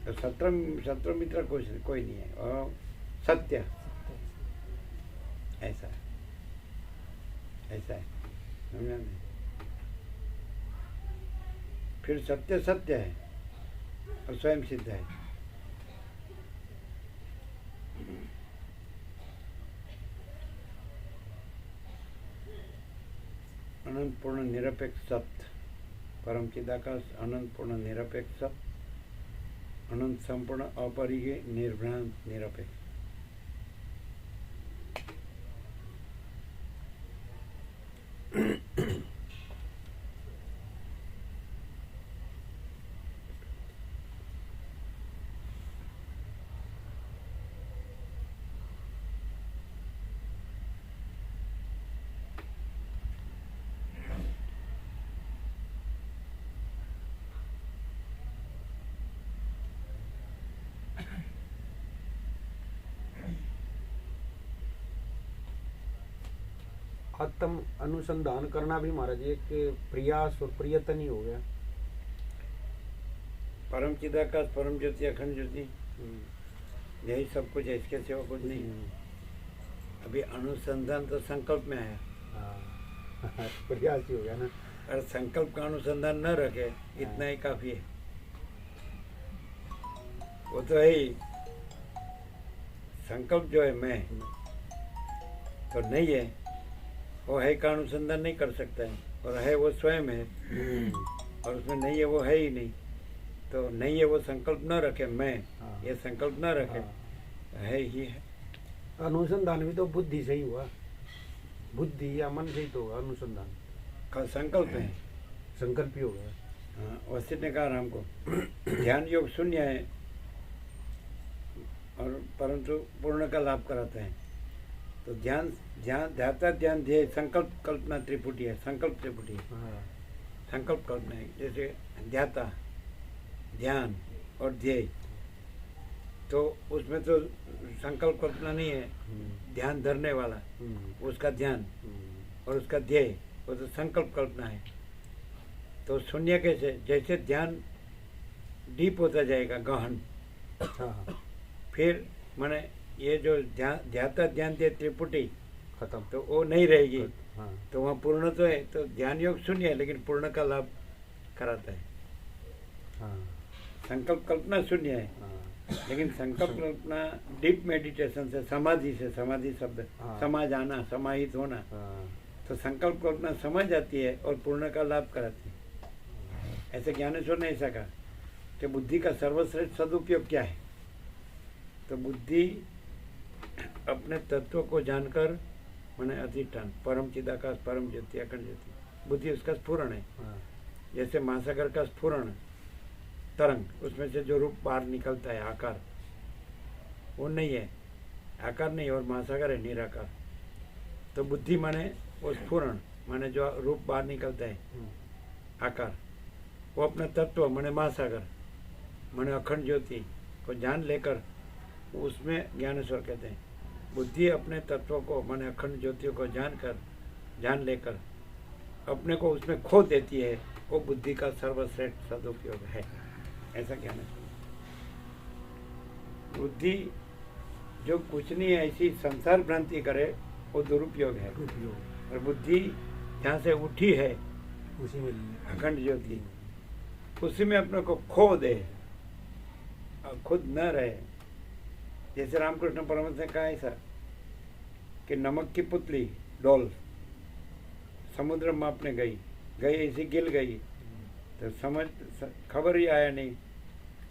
तो शत्रु मित्र कोई नहीं है, और सत्य ऐसा है, ऐसा है, समझा नहीं? फिर सत्य सत्य है और स्वयं सिद्ध है। अनंत पूर्ण निरपेक्ष सत्य, परम चिदाकाश, अनंत पूर्ण निरपेक्ष सत्य, अनंत संपूर्ण अपरिज्ञ निर्भ्रांत निरपेक्ष। आत्म अनुसंधान करना भी महाराज एक प्रयास और प्रयत्न ही हो गया। परम चिदाकाश, परम ज्योति, अखंड ज्योति, यही सब कुछ है, इसके सिवा कुछ नहीं। अभी अनुसंधान तो संकल्प में है। प्रयास ही हो गया ना। और संकल्प का अनुसंधान न रखे, इतना ही काफी है। वो तो है ही, संकल्प जो है मैं तो नहीं है, वो है का अनुसंधान नहीं कर सकता है, और है वो स्वयं है, और उसमें नहीं है वो है ही नहीं। तो नहीं है वो संकल्प न रखे, मैं ये संकल्प न रखे, है ही है। अनुसंधान भी तो बुद्धि से ही हुआ, बुद्धि या मन से ही तो हुआ अनुसंधान। का संकल्प है, संकल्प ही हो गया। हाँ, वशिष्ठ ने कहा राम को ध्यान योग शून्य है और परंतु पूर्ण का लाभ कराता है। तो ध्यान ध्यान ध्याता ध्यान ध्येय संकल्प कल्पना त्रिपुटी है, संकल्प त्रिपुटी है। संकल्प कल्पना है, जैसे ध्याता, ध्यान और ध्येय, तो उसमें तो संकल्प कल्पना नहीं है, ध्यान धरने वाला उसका ध्यान और उसका ध्येय, वो तो संकल्प कल्पना है। तो शून्य कैसे, जैसे ध्यान डीप होता जाएगा, गहन, फिर माने ये जो ध्याता ध्यान दे त्रिपुटी खत्म, तो वो नहीं रहेगी। हाँ। तो वहाँ पूर्ण तो है, तो ध्यान योग शून्य है लेकिन पूर्ण का लाभ कराता है। हाँ। संकल्प कल्पना शून्य है, लेकिन संकल्प कल्पना डीप मेडिटेशन से, समाधि से, समाधि शब्द समा जाना, समाहित होना, तो संकल्प कल्पना समझ जाती है और पूर्ण का लाभ कराती है। ऐसे ज्ञानेश्वर ने ऐसा कहा कि बुद्धि का सर्वश्रेष्ठ सदुपयोग क्या है। तो बुद्धि अपने तत्व को जानकर, माने अधिष्ठान, परम चिदाकाश, परम ज्योति, अखंड ज्योति, बुद्धि उसका स्फुरण है। जैसे महासागर का स्फुरण तरंग, उसमें से जो रूप बाहर निकलता है, आकार, वो नहीं है, आकार नहीं, और महासागर है निराकार। तो बुद्धि माने वो स्फुरण, माने जो रूप बाहर निकलता है, आकार, वो अपना तत्व माने महासागर, माने अखंड ज्योति को जान लेकर, उसमें ज्ञानेश्वर कहते हैं बुद्धि अपने तत्व को माने अखंड ज्योतियों को जान लेकर अपने को उसमें खो देती है, वो बुद्धि का सर्वश्रेष्ठ सदुपयोग है। ऐसा ज्ञानेश्वर। बुद्धि जो कुछ नहीं है ऐसी संसार भ्रांति करे, वो दुरुपयोग है। और बुद्धि जहाँ से उठी है, उसी में अखंड ज्योति, उसी में अपने को खो दे और खुद न रहे। जैसे रामकृष्ण परमहंस ने कहा ऐसा कि नमक की पुतली डोल समुद्र मापने गई ऐसी गिल गई, तो खबर ही आया नहीं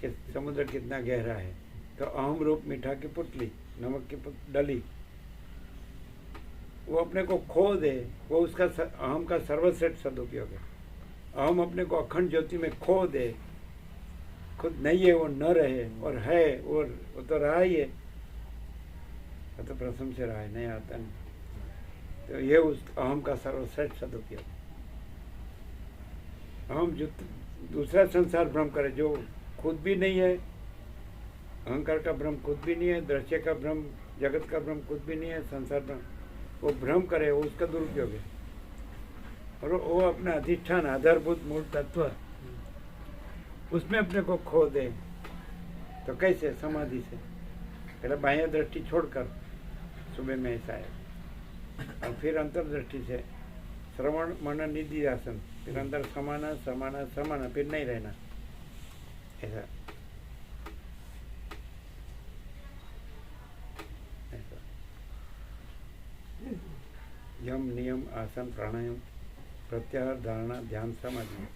कि समुद्र कितना गहरा है। तो अहम रूप मीठा की पुतली, नमक की डली, वो अपने को खो दे, वो उसका अहम का सर्वश्रेष्ठ सदुपयोग है। अहम अपने को अखंड ज्योति में खो दे, खुद नहीं है वो न रहे, और है वो तो रहा ही है, वो तो प्रथम से रहा है, नहीं आता नहीं। तो ये उस अहम का सर्वश्रेष्ठ सदुपयोग। अहम जो दूसरा संसार भ्रम करे, जो खुद भी नहीं है, अहंकार का भ्रम खुद भी नहीं है, दृश्य का भ्रम, जगत का भ्रम खुद भी नहीं है, संसार भ्रम, वो भ्रम करे, वो उसका दुरुपयोग है। और वो अपना अधिष्ठान, आधारभूत मूल तत्व, उसमें अपने को खो दे, तो कैसे? समाधि से। पहले बाह्य दृष्टि छोड़कर सुबह में ऐसा है, और फिर अंतर्दृष्टि से श्रवण मनन निधि आसन, फिर अंदर समाना समाना समाना, फिर नहीं रहना ऐसा। यम नियम आसन प्राणायाम प्रत्याहार धारणा ध्यान समाधि,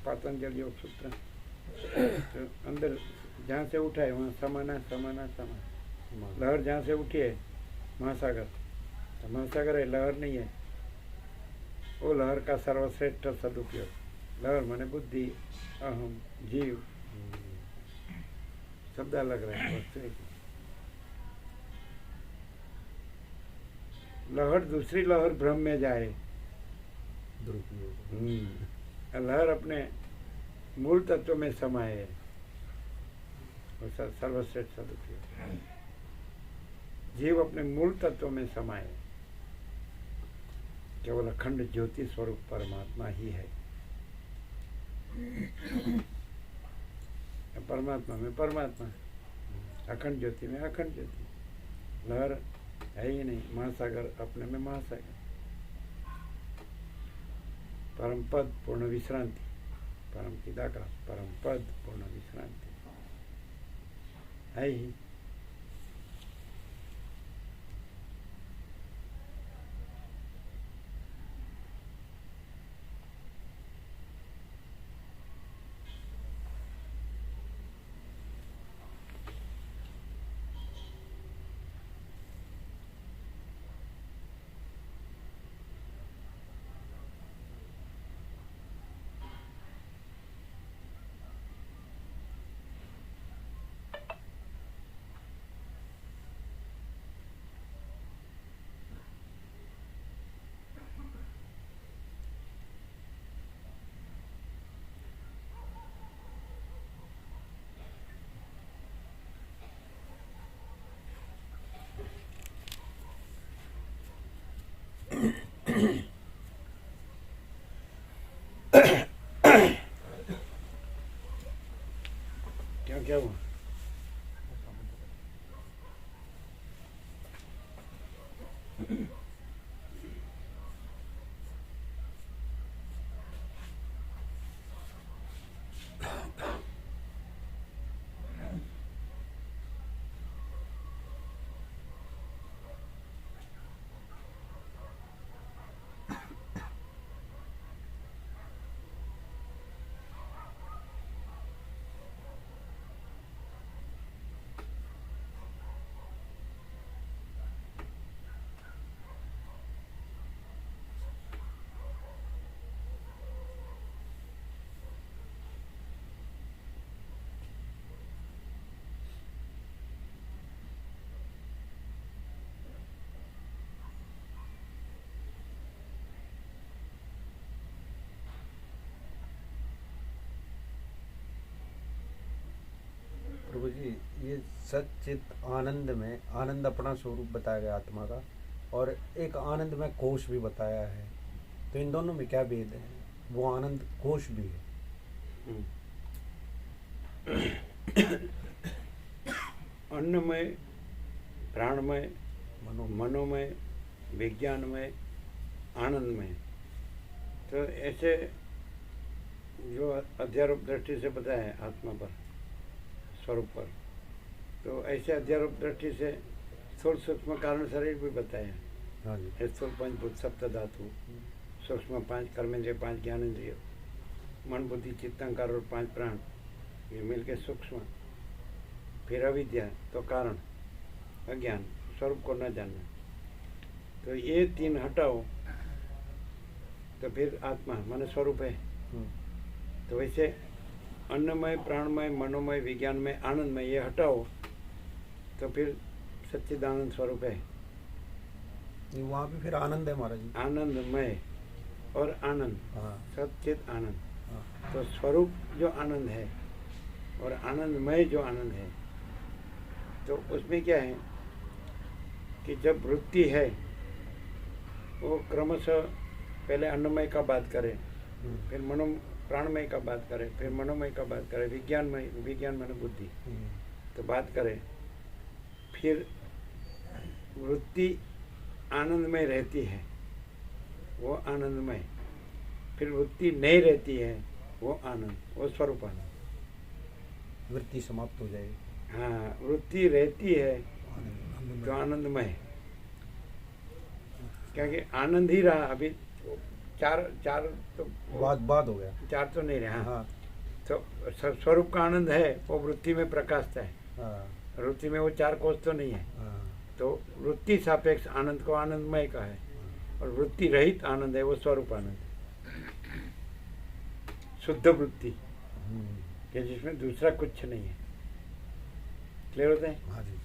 पातंजलि योग सूत्र। तो अंदर जहाँ से उठा है वहाँ समाना समाना समाना। लहर जहाँ से उठी है महासागर, तो महासागर है, लहर नहीं है। वो लहर का सर्वश्रेष्ठ सदुपयोग। लहर माने बुद्धि, अहम, जीव, शब्द अलग रहे, वस्तु एक। लहर दूसरी लहर भ्रम में जाए, लहर अपने मूल तत्व में समाये, वो सर्वश्रेष्ठ सदुपयोग। जीव अपने मूल तत्व में समाये, केवल अखंड ज्योति स्वरूप परमात्मा ही है। परमात्मा में परमात्मा, अखंड ज्योति में अखंड ज्योति, लहर है ही नहीं, महासागर अपने में महासागर, परम पद पूर्ण विश्रांति, परम चिदाकाश परम पद पूर्ण विश्रांति है ही। क्या हुआ? प्रभु जी, ये सच्चित आनंद में आनंद अपना स्वरूप बताया गया आत्मा का, और एक आनंद में कोश भी बताया है, तो इन दोनों में क्या भेद है? वो आनंद कोश भी है। अन्नमय, प्राणमय, मनोमय, विज्ञानमय, आनंदमय, तो ऐसे जो अध्यारोप दृष्टि से बताया है आत्मा पर, स्वरूप पर, तो ऐसे अध्यारोप दृष्टि से स्थूल सूक्ष्म कारण शरीर भी बताया है। हाँ जी। स्थूल पंचभूत सप्त धातु, सूक्ष्म 5 कर्मेंद्रिय, 5 ज्ञानेंद्रिय, मन बुद्धि चित्त अहंकार और 5 प्राण, ये मिलके सूक्ष्म, फिर अविद्या तो कारण, अज्ञान, स्वरूप को न जानना, तो ये 3 हटाओ तो फिर आत्मा माने स्वरूप है। तो वैसे अन्नमय, प्राणमय, मनोमय, विज्ञानमय, आनंदमय, ये हटाओ तो फिर सच्चिदानंद स्वरूप है। वहाँ भी फिर आनंद है महाराज जी। आनंदमय और आनंद, हाँ। सच्चित आनंद, हाँ। तो स्वरूप जो आनंद है और आनंदमय जो आनंद है, तो उसमें क्या है कि जब वृत्ति है वो क्रमशः पहले अन्नमय का बात करे, फिर प्राणमय का बात करे, फिर मनोमय का बात करे, विज्ञानमय, विज्ञान माने बुद्धि तो बात करे, फिर वृत्ति आनंदमय रहती है वो आनंदमय, फिर वृत्ति नहीं रहती है वो आनंद, वो स्वरूप आनंद। वृत्ति समाप्त हो जाएगी। हाँ, वृत्ति रहती है तो आनंदमय, क्योंकि आनंद ही रहा। अभी चार तो बात हो गया, 4 तो नहीं रहा। हाँ। तो स्वरूप का आनंद है वो वृत्ति में प्रकाशता है, हाँ। वृत्ति में वो 4 कोष तो नहीं है। हाँ। तो वृत्ति सापेक्ष आनंद को आनंदमय का है, और वृत्ति रहित आनंद है वो स्वरूप आनंद, शुद्ध वृत्ति कि जिसमें दूसरा कुछ नहीं है। क्लियर होता है? हाँ जी।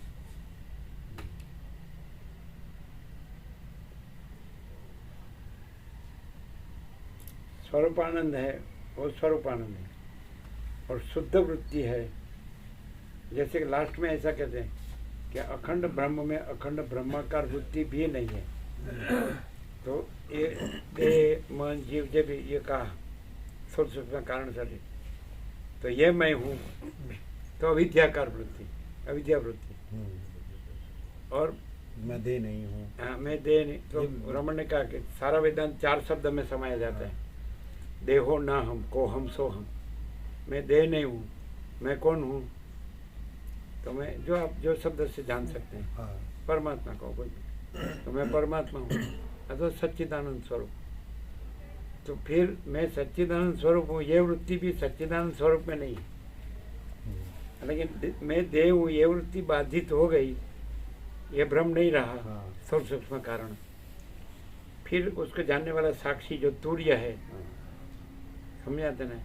स्वरूप आनंद है वो स्वरूप आनंद है, और शुद्ध वृत्ति है। जैसे कि लास्ट में ऐसा कहते हैं कि अखंड ब्रह्म में अखंड ब्रह्माकार वृत्ति भी नहीं है, तो ये मन जीव जब ये कहा स्थूल सूक्ष्म कारण शरीर, तो ये मैं हूँ, तो अविद्याकार वृत्ति, अविद्या वृत्ति। और मैं दे नहीं हूँ। हाँ, मैं दे नहीं, तो रमन ने कहा कि सारा वेदांत 4 शब्द में समाया जाता है। देहो ना हम, को हम सो हम। मैं देह नहीं हूँ, मैं कौन हूँ? तो मैं जो आप जो शब्द से जान सकते हैं, हाँ। परमात्मा को कोई भी, तो मैं परमात्मा हूँ, अथवा सच्चिदानंद स्वरूप। तो फिर मैं सच्चिदानंद स्वरूप हूँ, ये वृत्ति भी सच्चिदानंद स्वरूप में नहीं है। लेकिन मैं देह हूँ, ये वृत्ति बाधित हो गई, ये भ्रम नहीं रहा, हाँ। स्थूल सूक्ष्म कारण। फिर उसको जानने वाला साक्षी जो तूर्य है, समझाते ना,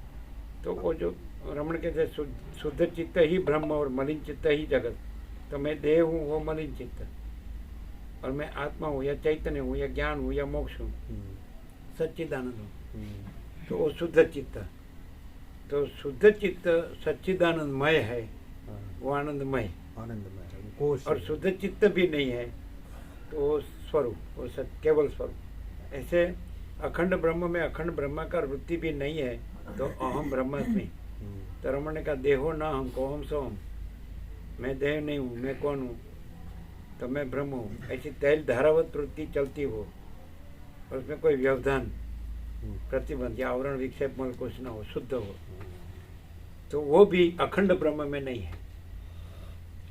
तो वो जो रमण कहते हैं शुद्ध चित्त ही ब्रह्म और मलिन चित्त ही जगत। तो मैं देह हूँ, वो मलिन चित्त, और मैं आत्मा हूँ या चैतन्य हूँ या ज्ञान हूँ या मोक्ष हूँ, सच्चिदानंद हूँ, तो वो शुद्ध चित्त। तो शुद्ध चित्त सच्चिदानंदमय है, वो आनंदमय, आनंदमय कोश। और शुद्ध चित्त भी नहीं है, तो वो स्वरूप, वो केवल स्वरूप। ऐसे अखंड ब्रह्म में अखंड ब्रह्माकार वृत्ति भी नहीं है, तो अहम ब्रह्मास्मि। तो रमण ने कहा देहो ना हम, को हम सो हम। मैं देह नहीं हूँ, मैं कौन हूँ? तो मैं ब्रह्म हूँ। ऐसी तैल धारावत वृत्ति चलती हो, और उसमें कोई व्यवधान, प्रतिबंध या आवरण विक्षेप मल कुछ ना हो, शुद्ध हो, तो वो भी अखंड ब्रह्म में नहीं है।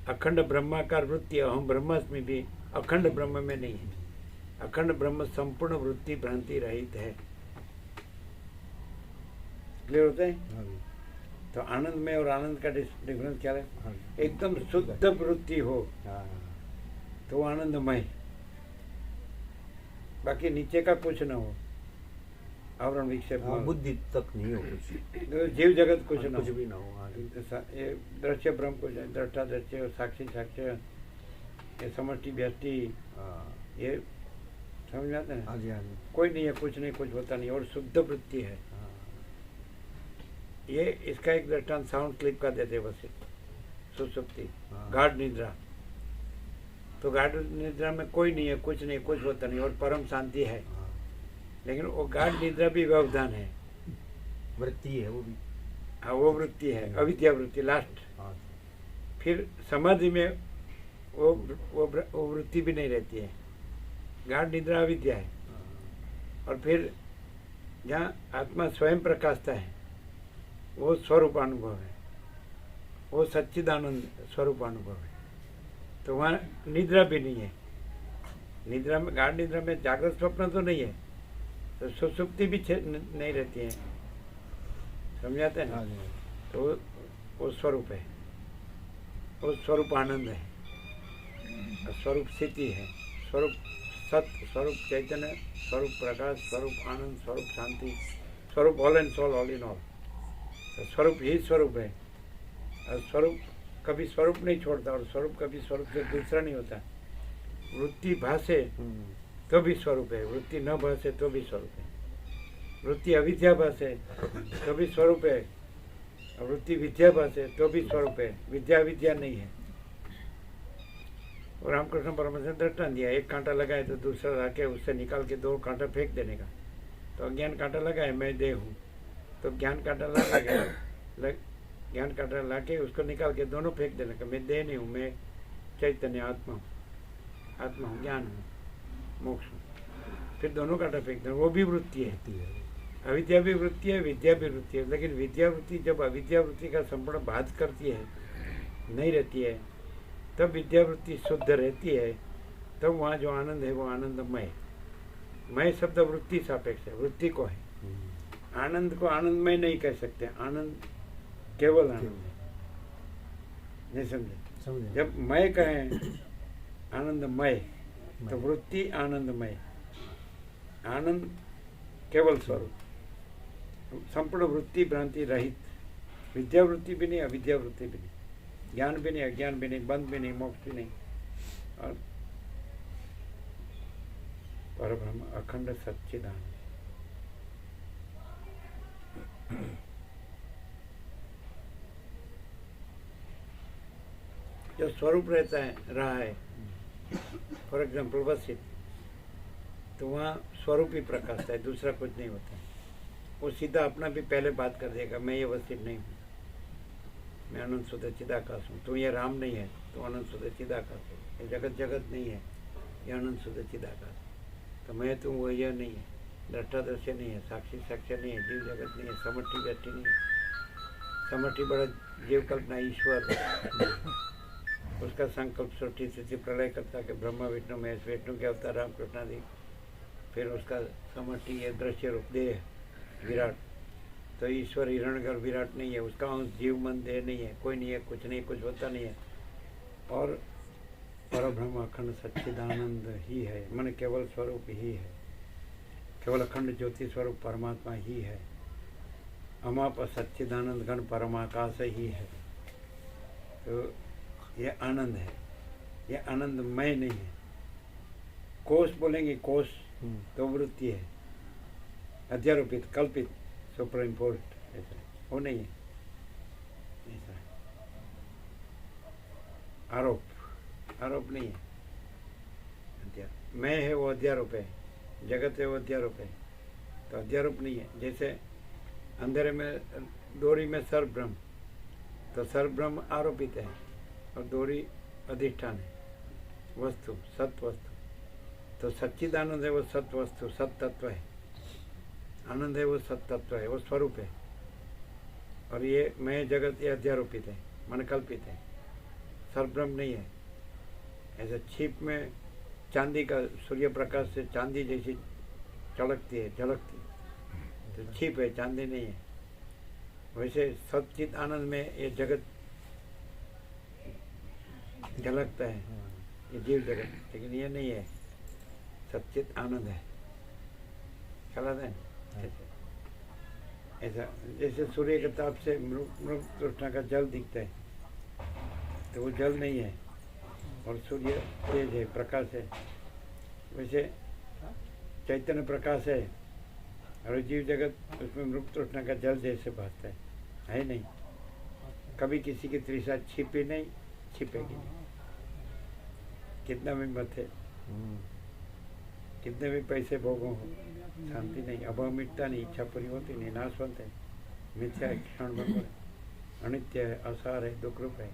अखंड ब्रह्माकार वृत्ति अहम ब्रह्मास्मि भी अखंड ब्रह्म में नहीं है। अखंड ब्रह्म संपूर्ण वृत्ति भ्रांति रहित है। क्लियर होता है? तो आनंद में और आनंद का डिफरेंस क्या है? एकदम शुद्ध वृत्ति हो तो आनंदमय, बाकी नीचे का कुछ ना हो, आवरण विक्षेप, बुद्धि तक नहीं हो कुछ, तो जीव जगत कुछ ना कुछ हो, भी ना हो। ये दृश्य ब्रह्म कुछ है, दृष्टा दृश्य और साक्षी साक्ष्य, ये समष्टि व्यष्टि, ये समझ में आता है? हाँ जी, हाँ जी। कोई नहीं है, कुछ नहीं, कुछ होता नहीं, और शुद्ध वृत्ति है। ये इसका एक दृष्टांत साउंड क्लिप का देते बस, सुसुप्ति, गाढ़ निद्रा। तो गाढ़ निद्रा में कोई नहीं है, कुछ नहीं, कुछ होता नहीं, और परम शांति है। लेकिन वो गाढ़ निद्रा भी व्यवधान है, वृत्ति है वो भी। हाँ, वो वृत्ति है, अविद्या वृत्ति लास्ट। फिर समाधि में वो वृत्ति भी नहीं रहती है, गाढ़ निद्रा अविद्या है। और फिर जहाँ आत्मा स्वयं प्रकाशता है, वो स्वरूप अनुभव है, वो सच्चिदानंद स्वरूप अनुभव है। तो वहाँ निद्रा भी नहीं है। निद्रा में, गाढ़ निद्रा में जागृत स्वप्न तो नहीं है, तो सुसुप्ति भी नहीं रहती है, समझाते हैं ना? तो वो स्वरूप है, वो स्वरूप आनंद है, स्वरूप स्थिति है, स्वरूप सत्य, स्वरूप चैतन्य, स्वरूप प्रकाश, स्वरूप आनंद, स्वरूप शांति, स्वरूप all and soul, all in all. तो स्वरूप ही स्वरूप है, और स्वरूप कभी स्वरूप नहीं छोड़ता, और स्वरूप कभी स्वरूप से दूसरा नहीं होता। वृत्ति भाषे तो भी स्वरूप है, वृत्ति न भाषे तो भी स्वरूप है। वृत्ति अविद्या भाषे तो भी स्वरूप है, और वृत्ति विद्या भाषे तो भी स्वरूप है, विद्या विद्या नहीं है। और रामकृष्ण परमहंस ने दृष्टांत दिया, एक कांटा लगाए तो दूसरा रखे, उससे निकाल के 2 कांटा फेंक देने का। तो अज्ञान कांटा लगाए, मैं देह हूँ, तो ज्ञान कांटा लगा ज्ञान कांटा ला के उसको निकाल के दोनों फेंक देने का। मैं देह नहीं हूँ, मैं चैतन्य आत्मा हूँ, आत्मा हूँ, ज्ञान हूँ, मोक्ष हूँ। फिर दोनों कांटा फेंक देना, वो भी वृत्ति है। अविद्या भी वृत्ति है, विद्या भी वृत्ति है। लेकिन विद्या वृत्ति जब अविद्या वृत्ति का संपूर्ण बाध करती है, नहीं रहती है, तब विद्या वृत्ति शुद्ध रहती है। तब वहाँ जो आनंद है वो आनंदमय। मय शब्द वृत्ति सापेक्ष है, वृत्ति को है। आनंद को आनंदमय नहीं कह सकते, आनंद केवल आनंद है। नहीं समझे? जब मय कहें आनंदमय, तो वृत्ति आनंदमय, आनंद केवल स्वरूप, संपूर्ण वृत्ति भ्रांति रहित, विद्या वृत्ति भी नहीं, अविद्या वृत्ति भी नहीं, ज्ञान भी नहीं, अज्ञान भी नहीं, बंध भी नहीं, मोक्ष भी नहीं, और परब्रह्म अखंड सच्चिदानंद। जो स्वरूप रहता है, रहा है, फॉर एग्जाम्पल वशिष्ठ, तो वहाँ स्वरूप ही प्रकाश है, दूसरा कुछ नहीं होता है। वो सीधा अपना भी पहले बात कर देगा, मैं ये वस्तु नहीं हूँ, मैं अनंत शुद्ध चिदाकाश हूँ। तो ये राम नहीं है तो अनंत शुद्ध चिदाकाश है, ये जगत जगत नहीं है, ये अनंत शुद्ध चिदाकाश। तो मैं तो वो यह नहीं है, दृष्टा दृश्य नहीं है, साक्षी साक्ष्य नहीं है, जीव जगत नहीं है, समष्टि व्यष्टि नहीं है। समष्टि बड़ा जीव कल्पना ईश्वर, उसका संकल्प सृष्टि स्थिति प्रलय करता के ब्रह्मा विष्णु महेश, विष्णु के अवतार रामकृष्ण आदि, फिर उसका समष्टि है दृश्य रूप देह विराट। तो ईश्वर हिरण्यगर्भ विराट नहीं है, उसका अंश जीव मन देह नहीं है, कोई नहीं है, कुछ नहीं, कुछ होता नहीं है। और परब्रह्म अखंड सच्चिदानंद ही है, मन केवल स्वरूप ही है, केवल अखंड ज्योति स्वरूप परमात्मा ही है, अमाप सच्चिदानंद गण परमाकाश ही है। तो ये आनंद है, ये आनंदमय नहीं है। कोश बोलेंगे, कोश तो वृत्ति है, अध्यारोपित कल्पित सुपर इम्पोर्ट, ऐसा वो नहीं है, ऐसा है। आरोप, आरोप नहीं है, मैं है वो अध्यारोप है, जगत है वो अध्यारोप है, तो अध्यारोप नहीं है। जैसे अंधेरे में डोरी में सर्वब्रह्म, तो सर्वब्रह्म आरोपित है और डोरी अधिष्ठान है, वस्तु सत वस्तु। तो सच्चिदानंद है वो सत वस्तु, सत तत्व है, आनंद है वो सत तत्व है, वो स्वरूप है। और ये मैं जगत ये अध्यारोपित है, मन कल्पित है, सर्वब्रह्म नहीं है। ऐसे छिप में चांदी का सूर्य प्रकाश से चांदी जैसी चलकती है, झलकती है, तो छिप है, चांदी नहीं है। वैसे सच्चित आनंद में ये जगत झलकता है, ये जीव जगत, लेकिन ये नहीं है, सच्चित आनंद है। ख्याल है ऐसा। जैसे सूर्य के ताप से मृग तृष्णा का जल दिखता है, तो वो जल नहीं है, और सूर्य तेज है, प्रकाश है। वैसे चैतन्य प्रकाश है, और जीव जगत उसमें मृग तृष्णा का जल जैसे बहता है नहीं। कभी किसी की तृषा छिपी नहीं, छिपेगी नहीं, कितना भी मत है, कितने भी पैसे भोगो, शांति नहीं, अभाव मिटता नहीं, इच्छा पूरी होती नहीं, नाशवंत है, मिथ्या है, क्षण भंग है, अनित्य है, असार है, दुख रूप है।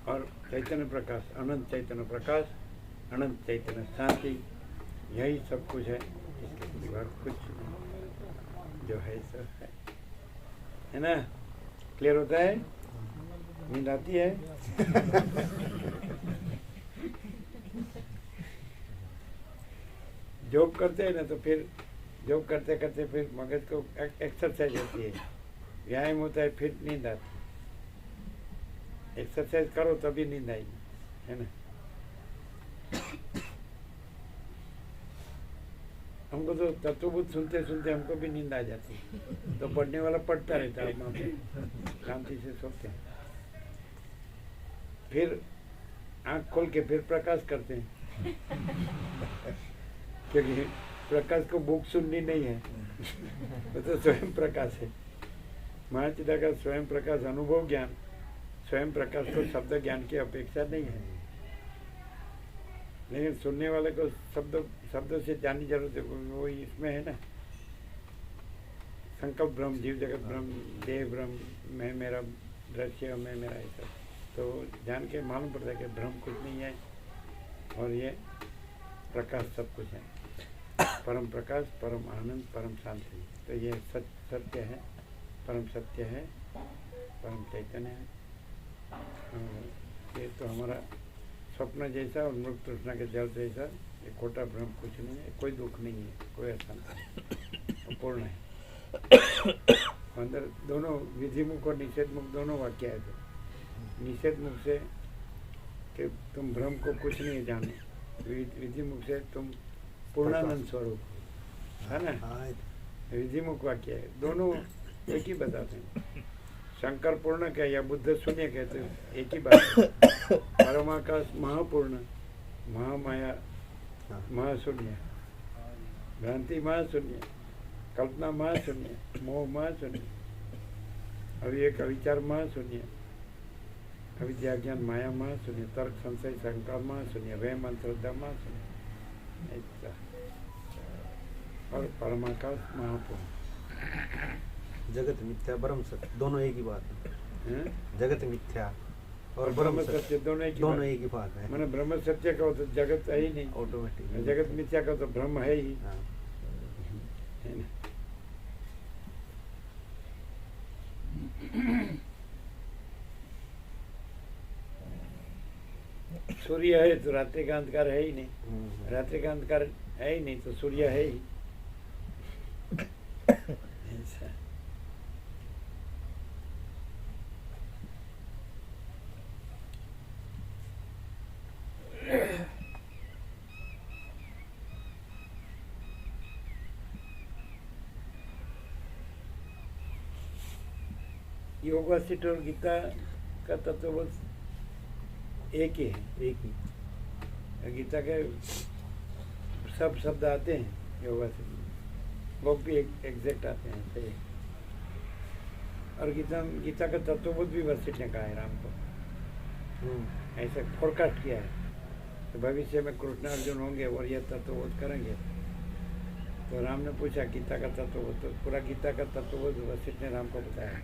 और चैतन्य प्रकाश, अनंत चैतन्य प्रकाश, अनंत चैतन्य शांति, यही सब कुछ है। इसके सिवा कुछ जो है सब है ना। क्लियर होता है? नींद आती है? जॉब करते हैं ना, तो फिर जॉब करते करते फिर मगज को एक्सरसाइज होती है, व्यायाम होता है, फिर नींद आती है। एक्सरसाइज करो तभी नींद आएगी, है ना। हमको तो तत्वबोध सुनते सुनते हमको भी नींद आ जाती है, तो पढ़ने वाला पढ़ता रहता है, वहाँ पे शांति से सोते हैं। फिर आँख खोल के फिर प्रकाश करते हैं, क्योंकि प्रकाश को बुक सुननी नहीं है, वो तो स्वयं प्रकाश है। महाचिदा का स्वयं प्रकाश अनुभव ज्ञान, स्वयं प्रकाश को शब्द ज्ञान की अपेक्षा नहीं है, लेकिन सुनने वाले को शब्दों से जाननी जरूरत है। वो इसमें है ना, संकल्प ब्रह्म, जीव जगत ब्रह्म, देह ब्रह्म, मैं मेरा, दृश्य मैं मेरा, ऐसा तो जान के मालूम पड़ता है कि ब्रह्म कुछ नहीं है और ये प्रकाश सब कुछ है। परम प्रकाश, परम आनंद, परम शांति, तो ये सत्य है, परम सत्य है, परम चैतन्य है। ये तो हमारा स्वप्न जैसा और मृग तृष्णा के जल जैसा, ये खोटा ब्रह्म कुछ नहीं है, कोई दुख नहीं है, कोई अशांति, पूर्ण है। अंदर दोनों विधि मुख और निषेध मुख दोनों वाक्य है। निषेध मुख से कि तुम ब्रह्म को कुछ नहीं जानो, विधि मुख से तुम पूर्णानंद स्वरूप है ना, विधि मुख वाक्य है, दोनों एक ही बताते हैं। शंकर पूर्ण कहे या बुद्ध शून्य कहते हैं, एक ही बात है। परमाकाश महापूर्ण, महामाया महाशून्य, भ्रांति महाशून्य, कल्पना महाशून्य, मोह महाशून्य, अविवेक अविचार महाशून्य, अविद्या ज्ञान माया महाशून्य, तर्क संशय संकल्प महाशून्य, वह मंत्र महाशून्य। ऐसा और परमाकाश महापूर्ण। जगत मिथ्या ब्रह्म सत्य दोनों एक ही बात है। हैं? जगत मिथ्या और ब्रह्म ब्रह्म सत्य सत्य दोनों एक ही दोनों बात। एक ही बात है। मैंने ब्रह्म सत्य का तो जगत है ही नहीं, ऑटोमेटिक जगत मिथ्या का तो ब्रह्म है ही, हाँ। है ना। सूर्य है तो रात्रि का अंधकार है ही नहीं, रात्रि का अंधकार है ही नहीं तो सूर्य है ही। ऐसा। योग वासिष्ठ और गीता का तत्व बस एक ही है। एक ही गीता के सब शब्द आते हैं योग वासिष्ठ, वो भी एग्जैक्ट आते हैं सही। और गीता का तत्वबोध भी वशिष्ठ ने कहा है राम को, ऐसे फोरकास्ट किया है तो भविष्य में कृष्ण अर्जुन होंगे और ये तत्वबोध करेंगे। तो राम ने पूछा गीता का तत्वबोध, तो पूरा गीता का तत्वबोध वशिष्ठ ने राम को बताया।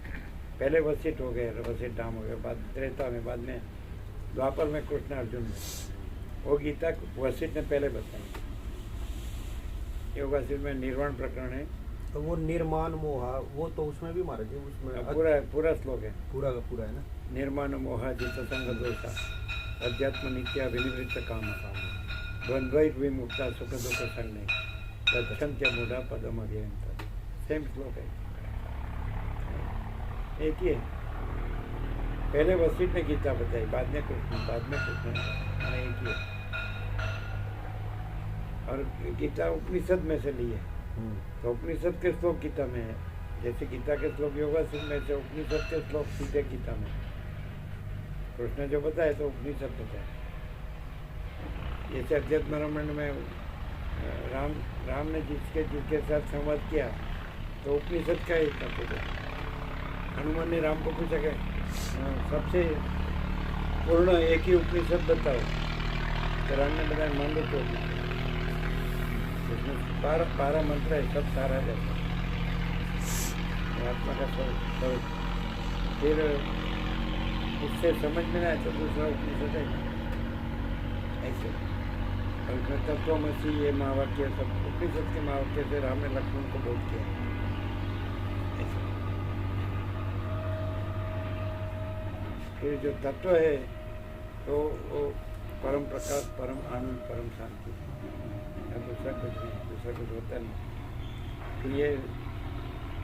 पहले वशिष्ठ हो गए, वशिष्ठ राम हो गए, बाद त्रेता में, बाद में द्वापर में कृष्ण अर्जुन में। वो गीता वशिष्ठ ने पहले बताई। योग वासिष्ठ में निर्वाण प्रकरण है, तो वो निर्माण मोहा वो तो उसमें भी महाराज जी उसमें पूरा श्लोक है, पूरा का पूरा है ना। निर्माण मोहा जित संग दोषा अध्यात्म नित्या विनिवृत्त काम द्वंद्वैत विमुक्ता सुख दुख संग तत्संत्य मूढ़ा पदम अभियंता। सेम श्लोक है, एक ही है। पहले वशिष्ठ ने गीता बताई, बाद में कृष्ण, एक ही है। और गीता उपनिषद में से ली है, तो उपनिषद के श्लोक गीता में है। जैसे गीता के श्लोक योग वासिष्ठ में से उपनिषद के श्लोक सीधे गीता में। कृष्ण जो बताए तो उपनिषद बताए। जैसे अध्यात्म रमण में राम ने जिसके साथ संवाद किया तो उपनिषद का ही तत्व। हनुमान ने राम को पूछा कि सबसे पूर्ण एक ही उपनिषद बताओ, तो राम ने बताया मांडुक्य उपनिषद। उसमें 12 मंत्र है, सब सारा रहता है आत्मा का स्वरूप। फिर उससे समझ में आए तो दूसरा उपनिषद है ऐसे। और उसमें तत्वमसी ये महावाक्य सब उपनिषद के महावाक्य से राम ने लक्ष्मण को बोध किया ऐसे। फिर जो तत्व है तो वो परम प्रकाश, परम आनंद, परम शांति, दूसरा कुछ नहीं, दूसरा कुछ होता नहीं। फिर ये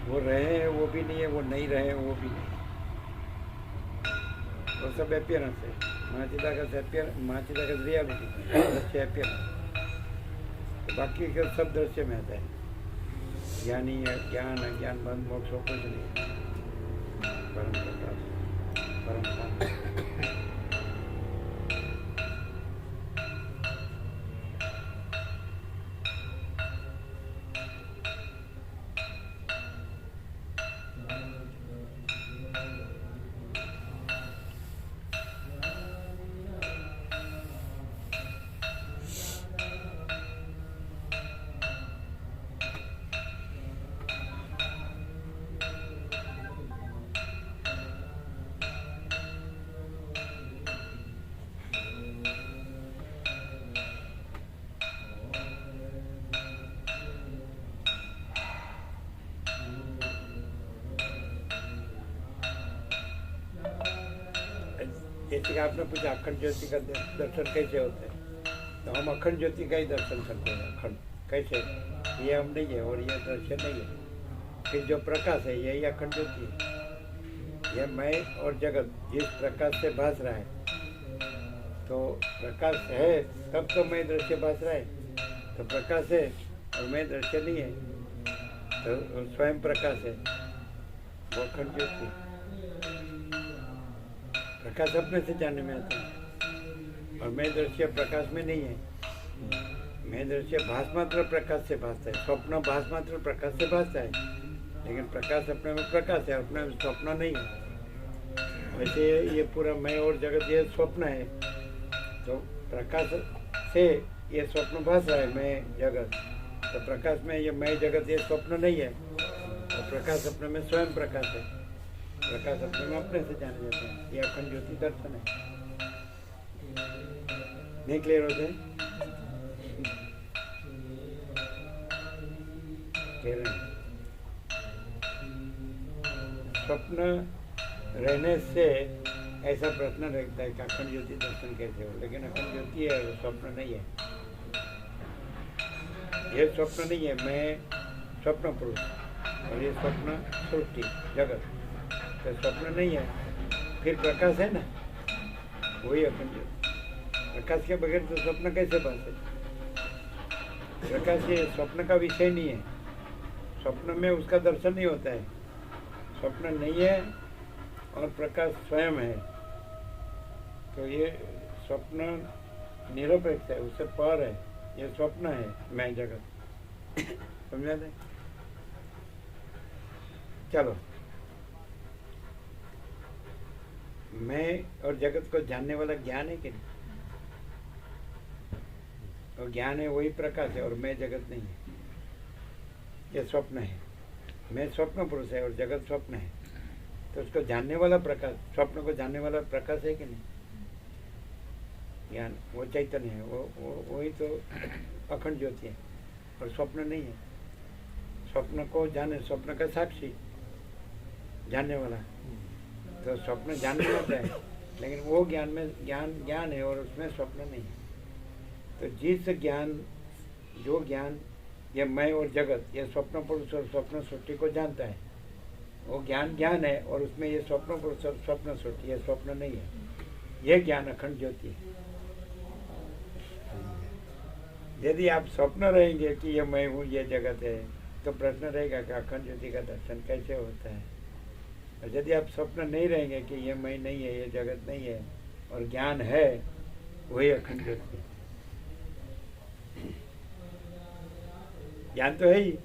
वो रहे हैं वो भी नहीं है, वो नहीं रहे वो भी नहीं, वो सब अपियरेंस है। महाचिता का रियलिटी, दृश्य अपियरेंस। तो बाकी का सब दृश्य में आता है। ज्ञानी ज्ञान अज्ञान बंद मोक्ष कुछ नहीं, परम प्रकाश, परम शांति। जैसे कि आपने पूछा अखंड ज्योति का दर्शन कैसे होता है, तो हम अखंड ज्योति का ही दर्शन करते हैं। अखंड कैसे, ये हम नहीं है और ये दर्शन नहीं है। फिर जो प्रकाश है यही अखंड ज्योति है। यह मैं और जगत जिस प्रकाश से भास रहा है, तो प्रकाश है तब तो मैं दृश्य भास रहा है, तो प्रकाश है और मैं दृश्य नहीं है, तो स्वयं प्रकाश है, वो अखंड ज्योति है। प्रकाश अपने से जानने में आता है और मैं दृश्य प्रकाश में नहीं है। मैं दृश्य भास मात्र प्रकाश से भासता है, स्वप्न भास मात्र प्रकाश से भासता है, लेकिन प्रकाश अपने में प्रकाश है, अपने में स्वप्न नहीं है। वैसे ये पूरा मैं और जगत ये स्वप्न है, तो प्रकाश से ये स्वप्न भास रहा है मैं जगत, तो प्रकाश में ये मैं जगत ये स्वप्न नहीं है, और प्रकाश अपने में स्वयं प्रकाश है। प्रकाश अपने में अपने से जाने जाते हैं, ये अखंड ज्योति दर्शन है। नहीं क्लियर होते हैं? कह रहे हैं स्वप्न रहने से ऐसा प्रश्न रहता है कि अखंड ज्योति दर्शन कैसे हो, लेकिन अखंड ज्योति है, वो स्वप्न नहीं है। ये स्वप्न नहीं है, मैं स्वप्न पुरुष और ये स्वप्न सृष्टि जगत, तो स्वप्न नहीं है, फिर प्रकाश है ना, वही अखंड ज्योति। प्रकाश के बगैर तो स्वप्न कैसे बन सकते? प्रकाश ये स्वप्न का विषय नहीं है, स्वप्न में उसका दर्शन नहीं होता है। स्वप्न नहीं है और प्रकाश स्वयं है, तो ये स्वप्न निरपेक्ष है, उससे पर है। ये स्वप्न है, मैं जगत। समझा दे? चलो, मैं और जगत को जानने वाला ज्ञान है कि नहीं? और ज्ञान है वही प्रकाश है, और मैं जगत नहीं है। ये स्वप्न है, मैं स्वप्न पुरुष है और जगत स्वप्न है, तो उसको जानने वाला प्रकाश, स्वप्न को जानने वाला प्रकाश है कि नहीं? ज्ञान वो चैतन्य है, वो वही तो अखंड ज्योति है, और स्वप्न नहीं है। स्वप्न को जाने, स्वप्न का साक्षी जानने वाला, तो स्वप्न जानने वाला है, लेकिन वो ज्ञान में ज्ञान है और उसमें स्वप्न नहीं है। तो जिस ज्ञान, जो ज्ञान ये मैं और जगत, ये स्वप्न पुरुष और स्वप्न सृष्टि को जानता है, वो ज्ञान है, और उसमें ये स्वप्न पुरुष और स्वप्न सृष्टि, ये स्वप्न नहीं है। ये ज्ञान अखंड ज्योति है। यदि आप स्वप्न रहेंगे कि ये मैं हूँ, ये जगत है, तो प्रश्न रहेगा कि अखंड ज्योति का दर्शन कैसे होता है। और यदि आप स्वप्न नहीं रहेंगे कि ये मैं नहीं है, ये जगत नहीं है, और ज्ञान है, वही अखंड ज्योति है। ज्ञान तो है ही,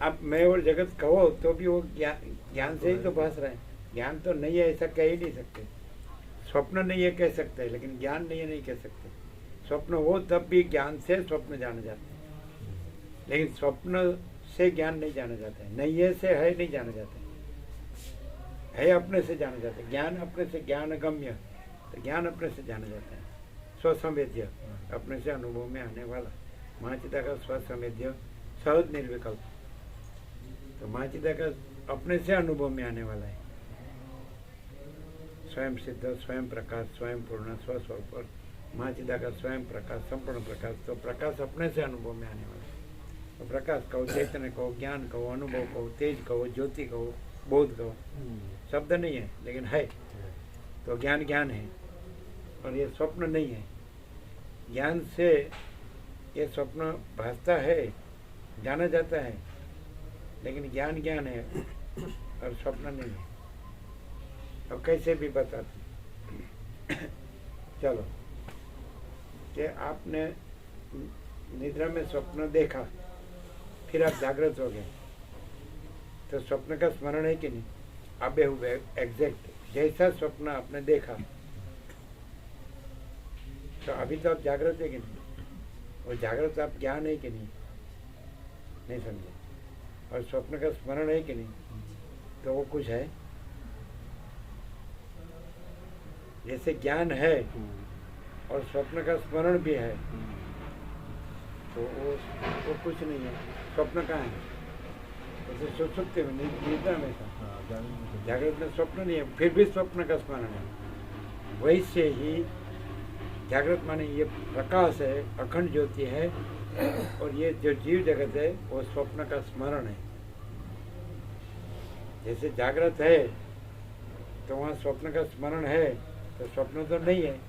आप मैं और जगत कहो तो भी वो ज्ञान से ही तो भास रहे हैं। ज्ञान तो नहीं है ऐसा कह ही नहीं सकते। स्वप्न नहीं है कह सकते हैं, लेकिन ज्ञान नहीं है नहीं कह सकते। स्वप्न हो तब भी ज्ञान से स्वप्न जाने जाते हैं, लेकिन स्वप्न से ज्ञान नहीं जाना जाता है। नहीं है से है नहीं जाना जाता है अपने से जाना जाता है। ज्ञान अपने से, ज्ञान गम्य, तो ज्ञान अपने से जाना जाता है। स्वसंवेद्य, अपने से अनुभव में आने वाला। महाचिता का स्वसंवेद्य सहज निर्विकल्प, तो महाचिता का अपने से अनुभव में आने वाला है। स्वयं सिद्ध, स्वयं प्रकाश, स्वयं पूर्ण, स्वस्वरूप। महाचिता का स्वयं प्रकाश, संपूर्ण प्रकाश, तो प्रकाश अपने से अनुभव में आने वाला है। तो प्रकाश कहो, चैतन्य कहो, ज्ञान कहो, अनुभव कहो, तेज कहो, ज्योति कहो, बोध कहो, शब्द नहीं है लेकिन है। तो ज्ञान ज्ञान है, और ये स्वप्न नहीं है। ज्ञान से ये स्वप्न भासता है, जाना जाता है, लेकिन ज्ञान ज्ञान है और स्वप्न नहीं है। अब कैसे भी बताते। चलो, कि आपने निद्रा में स्वप्न देखा, फिर आप जागृत हो गए, तो स्वप्न का स्मरण है कि नहीं? आबे हुए एग्जैक्ट जैसा स्वप्न आपने देखा, तो अभी तो आप जागृत है कि नहीं? और जागृत आप ज्ञान है कि नहीं? नहीं समझे। और स्वप्न का स्मरण है कि नहीं? तो वो कुछ है। जैसे ज्ञान है और स्वप्न का स्मरण भी है, तो वो कुछ नहीं है। स्वप्न कहाँ है? जैसे सुसुप्ति में, निद्रा में था, जागृत में स्वप्न नहीं है, फिर भी स्वप्न का स्मरण है। वैसे ही जागृत माने ये प्रकाश है, अखंड ज्योति है, और ये जो जीव जगत है वो स्वप्न का स्मरण है। जैसे जागृत है तो वहाँ स्वप्न का स्मरण है, तो स्वप्न तो नहीं है,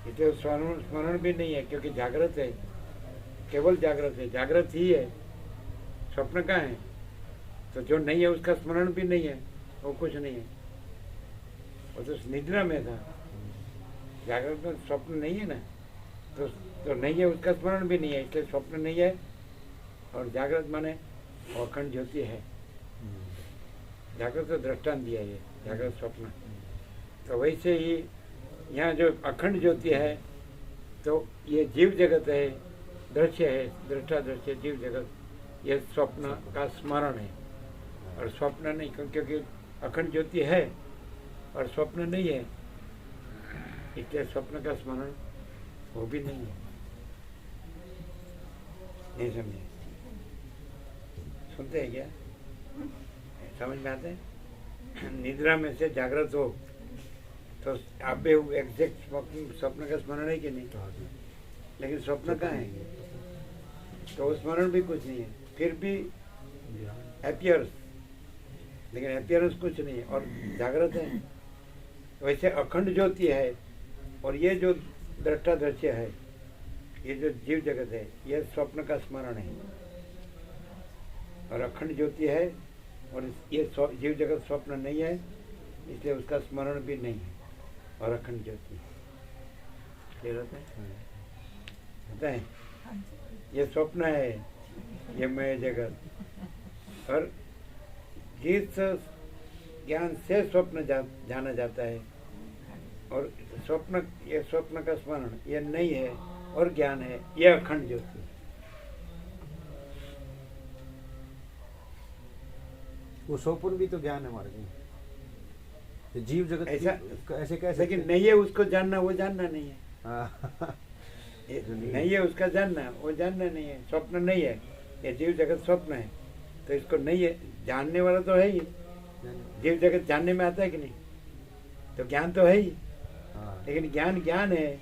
इसे स्मरण भी नहीं है, क्योंकि जागृत है, केवल जागृत है, जागृत ही है। स्वप्न कहाँ है? तो जो नहीं है उसका स्मरण भी नहीं है, वो कुछ नहीं है, वो तो निद्रा में था। जागृत में स्वप्न नहीं है ना, तो नहीं है, उसका स्मरण भी नहीं है, इसलिए स्वप्न नहीं है। और जागृत माने अखंड ज्योति है। जागृत तो दृष्टांत दिया ये, जागृत स्वप्न। तो वैसे ही यहाँ जो अखंड ज्योति है, तो ये जीव जगत है, दृश्य है, दृष्टा दृश्य जीव जगत, यह स्वप्न का स्मरण है और स्वप्न नहीं, क्योंकि अखंड ज्योति है और स्वप्न नहीं है, इसलिए स्वप्न का स्मरण वो भी नहीं है। नहीं समझे? सुनते हैं क्या? समझ में आते हैं? निद्रा में से जागृत हो तो आप भी एग्जैक्ट स्वप्न का स्मरण है कि नहीं? लेकिन स्वप्न कहाँ है? तो वो स्मरण भी कुछ नहीं है, फिर भी अपियर्स, लेकिन अपियरेंस कुछ नहीं है और जागृत है। वैसे अखंड ज्योति है और ये जो दृष्टा दृश्य है, ये जो जीव जगत है, ये स्वप्न का स्मरण है और अखंड ज्योति है और ये जीव जगत स्वप्न नहीं है, इसलिए उसका स्मरण भी नहीं है और अखंड ज्योति। क्लियर होता है? ये स्वप्न है, ये मैं जगत, और जिस ज्ञान से स्वप्न जाना जाता है और स्वप्न, ये स्वप्न का स्मरण ये नहीं है और ज्ञान है, ये अखंड ज्योति। वो स्वप्न भी तो ज्ञान है हमारे लिए। जीव जगत ऐसे कैसे? लेकिन नहीं है उसको जानना, वो जानना नहीं है। हाँ। नहीं है उसका जानना, वो जानना नहीं है। स्वप्न नहीं है, ये जीव जगत स्वप्न है, तो इसको नहीं है, जानने वाला तो है ही। जीव जगत जानने में आता है कि नहीं? तो ज्ञान तो है ही, लेकिन ज्ञान ज्ञान है,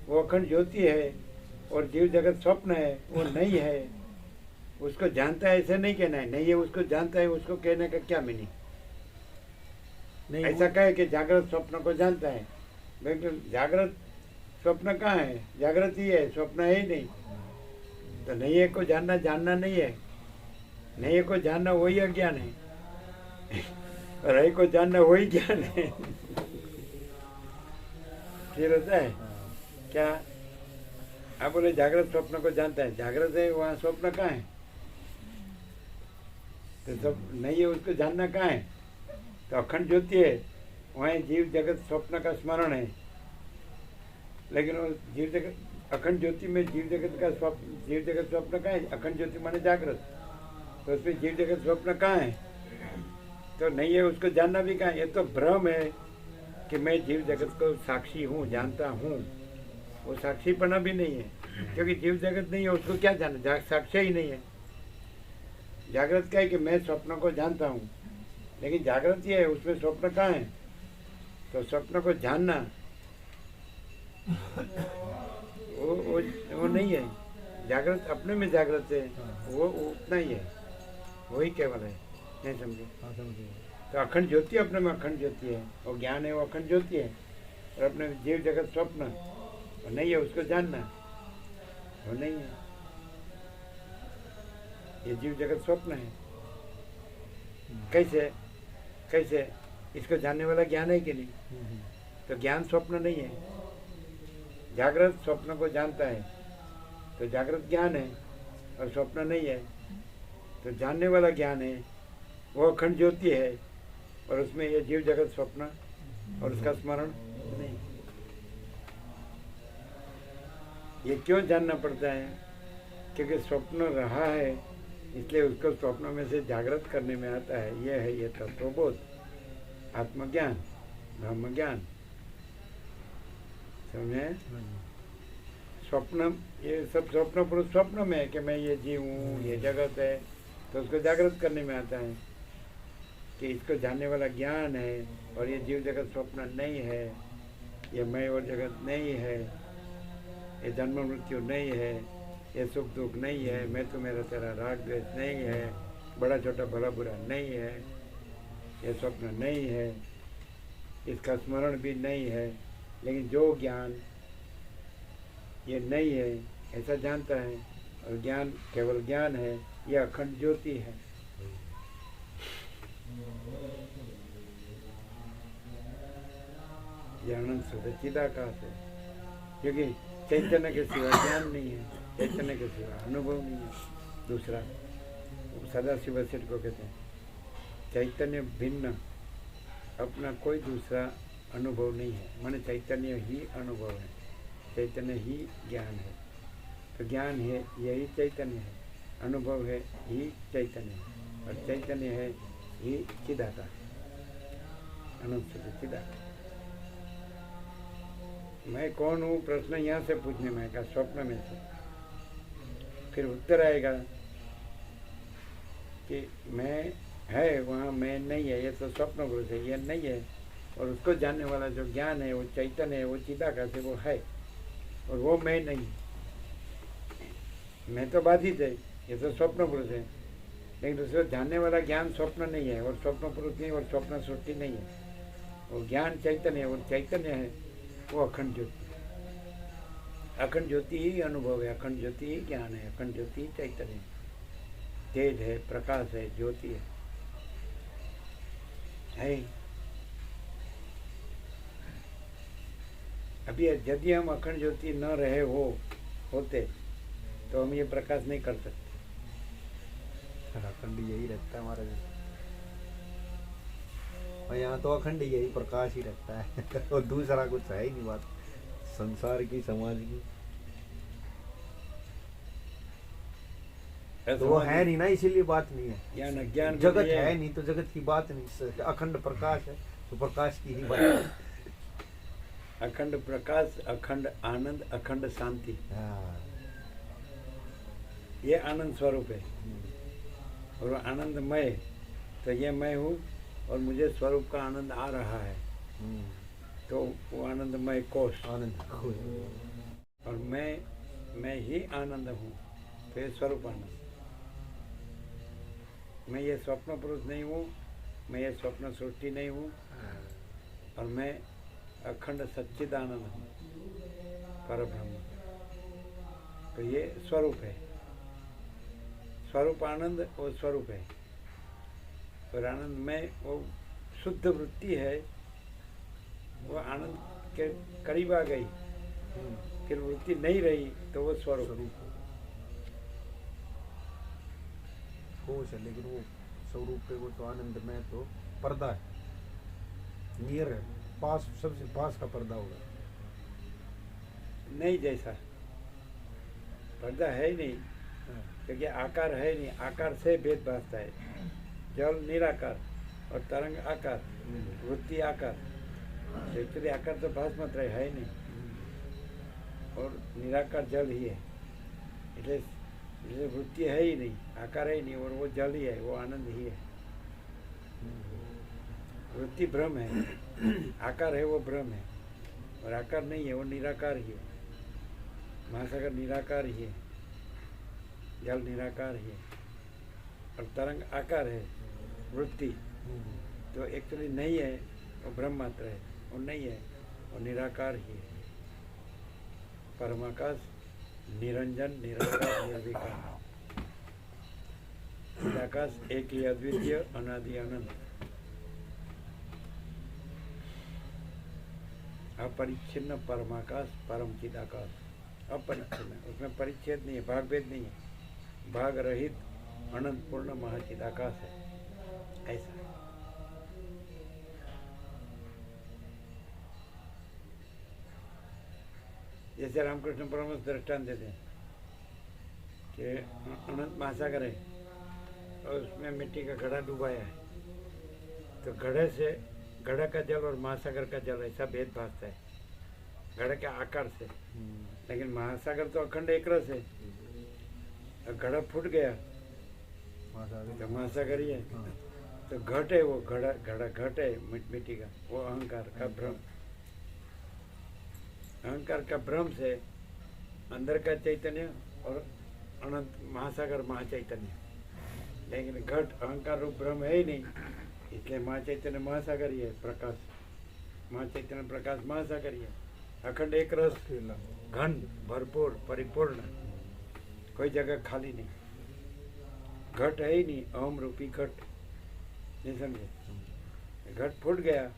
वो अखंड ज्योति है और जीव जगत स्वप्न है, वो नहीं है। उसको जानता है ऐसे नहीं कहना है, नहीं है उसको जानता है, उसको कहने का क्या मीनिंग? ऐसा कहे कि जागृत स्वप्न को जानता है, लेकिन जागृत स्वप्न कहाँ है? जागृत ही है, स्वप्न है ही नहीं। तो नहीं है को जानना, जानना नहीं है। नहीं है को जानना वही अज्ञान है और है को जानना वही ज्ञान है। फिर होता है क्या? आप बोले जागृत स्वप्न को जानता है, जागृत है, वहाँ स्वप्न कहाँ है? तो सब नहीं है, उसको जानना कहाँ है? तो अखंड ज्योति है, वहाँ जीव जगत स्वप्न का स्मरण है, लेकिन वो जीव जगत अखंड ज्योति में जीव जगत का स्वप्न, जीव जगत स्वप्न कहाँ है? अखंड ज्योति माने जागृत, तो उसमें जीव जगत स्वप्न कहाँ है? तो नहीं है, उसको जानना भी कहाँ है? ये तो भ्रम है कि मैं जीव जगत को साक्षी हूँ, जानता हूँ। वो साक्षीपना भी नहीं है, क्योंकि जीव जगत नहीं है, उसको क्या जानना? साक्ष्य ही नहीं है। जागृत का है कि मैं स्वप्न को जानता हूँ, लेकिन जागृत ही है, उसमें स्वप्न कहाँ है? तो स्वप्न को जानना वो नहीं है। जागृत अपने में जागृत है, वो उतना ही है, वही केवल है। नहीं समझे? तो अखंड ज्योति अपने में अखंड ज्योति है, और ज्ञान है वो अखंड ज्योति है, और अपने जीव जगत स्वप्न और नहीं है, उसको जानना वो नहीं है। ये जीव जगत स्वप्न है। कैसे? कैसे? इसको जानने वाला ज्ञान है कि नहीं? तो ज्ञान स्वप्न नहीं है। जागृत स्वप्न को जानता है, तो जागृत ज्ञान है और स्वप्न नहीं है। तो जानने वाला ज्ञान है, वो अखंड ज्योति है, और उसमें ये जीव जगत स्वप्न और उसका स्मरण नहीं। ये क्यों जानना पड़ता है? क्योंकि स्वप्न रहा है, इसलिए उसको स्वप्न में से जागृत करने में आता है। यह है ये तत्वबोध, आत्मज्ञान, ब्रह्म ज्ञान। समझे? स्वप्न, ये सब स्वप्न पुरुष स्वप्न में है कि मैं ये जीव हूँ, ये जगत है, तो उसको जागृत करने में आता है कि इसको जानने वाला ज्ञान है, और ये जीव जगत स्वप्न नहीं है, ये मैं और जगत नहीं है, ये जन्म मृत्यु नहीं है, ये सुख दुख नहीं है, मैं तो मेरा तेरा राग द्वेष नहीं है, बड़ा छोटा भला बुरा नहीं है, ये स्वप्न नहीं है, इसका स्मरण भी नहीं है। लेकिन जो ज्ञान ये नहीं है ऐसा जानता है, और ज्ञान केवल ज्ञान है, ये अखंड ज्योति है। ये अनंत सच्चिदाकाश है, क्योंकि चैतन्य के सिवा ज्ञान नहीं है, चैतन्य के सिवा अनुभव नहीं है। दूसरा सदाशिव सेठ को कहते हैं, चैतन्य भिन्न अपना कोई दूसरा अनुभव नहीं है, माने चैतन्य ही अनुभव है, चैतन्य ही ज्ञान है। तो ज्ञान है यही चैतन्य है, अनुभव है ही चैतन्य है, और चैतन्य है ही चिदाकाश, अनंत से चिदाकाश। मैं कौन हूँ प्रश्न यहाँ से पूछने में का स्वप्न में से, फिर उत्तर आएगा कि मैं है वहाँ मैं नहीं है, ये तो स्वप्न पुरुष है, ये नहीं है। और उसको जानने वाला जो ज्ञान है वो चैतन्य है, वो चिदाकाश है, वो है, और वो मैं नहीं। मैं तो बाधित है, ये तो स्वप्न पुरुष है, लेकिन उसको जानने वाला ज्ञान स्वप्न नहीं है, और स्वप्न पुरुष नहीं, और स्वप्न सृष्टि नहीं है। वो ज्ञान चैतन्य है, और चैतन्य है वो अखंड ज्योति। अखंड ज्योति ही अनुभव है, अखंड ज्योति ही ज्ञान है, अखंड ज्योति ही चैतन्य है, तेज है, प्रकाश है, ज्योति है। अभी यदि हम अखंड ज्योति न रहे होते तो हम ये प्रकाश नहीं कर सकते। अखंड यही रहता है हमारा, और यहाँ तो अखंड यही प्रकाश ही रहता है और दूसरा कुछ है ही नहीं बात संसार की, समाज की। तो वो है नहीं ना, इसीलिए बात नहीं है। ज्ञान अज्ञान जगत है नहीं तो जगत की बात नहीं, अखंड प्रकाश है तो प्रकाश की ही बात है। अखंड प्रकाश, अखंड आनंद, अखंड शांति, ये आनंद स्वरूप है। और आनंदमय, तो ये मैं हूँ और मुझे स्वरूप का आनंद आ रहा है, तो वो आनंदमय कोश, आनंद। और मैं ही आनंद हूँ, तो ये स्वरूप आनंद। मैं ये स्वप्न पुरुष नहीं हूँ, मैं ये स्वप्न सृष्टि नहीं हूँ, और मैं अखंड सच्चिदानंद हूँ, परब्रह्म। तो ये स्वरूप है, स्वरूप आनंद वो स्वरूप है। और आनंद में वो शुद्ध वृत्ति है, वो आनंद के करीब आ गई, फिर वृत्ति नहीं रही तो वो स्वरूप। कोश है लेकिन वो स्वरूप पे, वो तो आनंद में तो पर्दा है, नियर है, पास, सबसे पास का पर्दा होगा। नहीं जैसा पर्दा है ही नहीं, क्योंकि आकार है नहीं, आकार से भेद भासता है। जल निराकार और तरंग आकार, वृत्ति आकार, एक्चुअली आकार तो भास मात्र है ही नहीं, और निराकार जल ही है, इसलिए वृत्ति है ही नहीं, आकार है ही नहीं, और वो जल ही है, वो आनंद ही है। वृत्ति भ्रम है, आकार है वो भ्रम है, और आकार नहीं है, वो निराकार ही है। महासागर निराकार ही है, जल निराकार ही है, और तरंग आकार है, वृत्ति तो एक्चुअली नहीं है, वो ब्रह्म मात्र है, वो नहीं है, वो निराकार ही है। परमाकाश, निरंजन, निराकार, निर्विकार, चिदाकाश एक ही अद्वितीय, अनादि, अनंत, अपरिच्छिन्न परमाकाश, परम चिदाकाश, अपरिच्छिन्न, उसमें परिच्छेद नहीं है, भाग भेद नहीं है, भाग रहित अनंत पूर्ण महाचिदाकाश है, ऐसा। जैसे रामकृष्ण परमहंस दृष्टांत देते हैं कि अनंत महासागर है और उसमें मिट्टी का घड़ा डुबाया है, तो घड़ा का जल और महासागर का जल ऐसा भेद भासता है घड़े के आकार से, लेकिन महासागर तो अखंड एक रस है। घड़ा फूट गया तो महासागर ही है, तो घट है वो घड़ा घट है मिट्टी का, वो अहंकार का भ्रम, अहंकार का भ्रम से अंदर का चैतन्य और अनंत महासागर महाचैतन्य, लेकिन घट अहंकार रूप भ्रम है ही नहीं, इसलिए महाचैतन्य महासागर ही है, प्रकाश महाचैतन्य प्रकाश महासागर ही है, अखंड एक रस, घन, भरपूर, परिपूर्ण, कोई जगह खाली नहीं, घट है ही नहीं, अहम रूपी घट, नहीं समझे। घट फूट गया,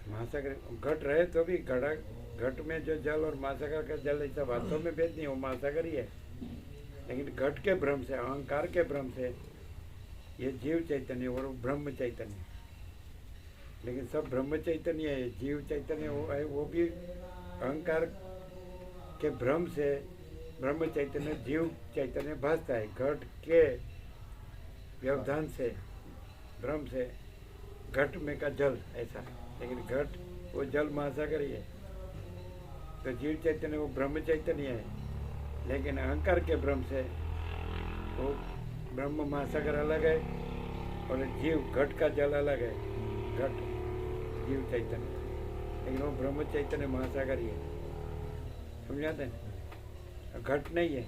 महासागर घट रहे तो भी घट में जो जल और महासागर का जल ऐसा वास्तव में भेद नहीं, वो महासागर ही है, लेकिन घट के भ्रम से, अहंकार के भ्रम से ये जीव चैतन्य और ब्रह्म चैतन्य, लेकिन सब ब्रह्म चैतन्य है, जीव चैतन्य वो है, वो भी अहंकार के भ्रम से ब्रह्म चैतन्य जीव चैतन्य भासता है। घट के व्यवधान से, ब्रह्म से घट में का जल ऐसा, लेकिन घट वो जल महासागर ही है। तो जीव चैतन्य वो ब्रह्म चैतन्य है, लेकिन अहंकार के ब्रह्म से वो ब्रह्म महासागर अलग है और जीव घट का जल अलग है। घट जीव चैतन्य, लेकिन वो ब्रह्म चैतन्य महासागर ही है। समझाते हैं? घट नहीं है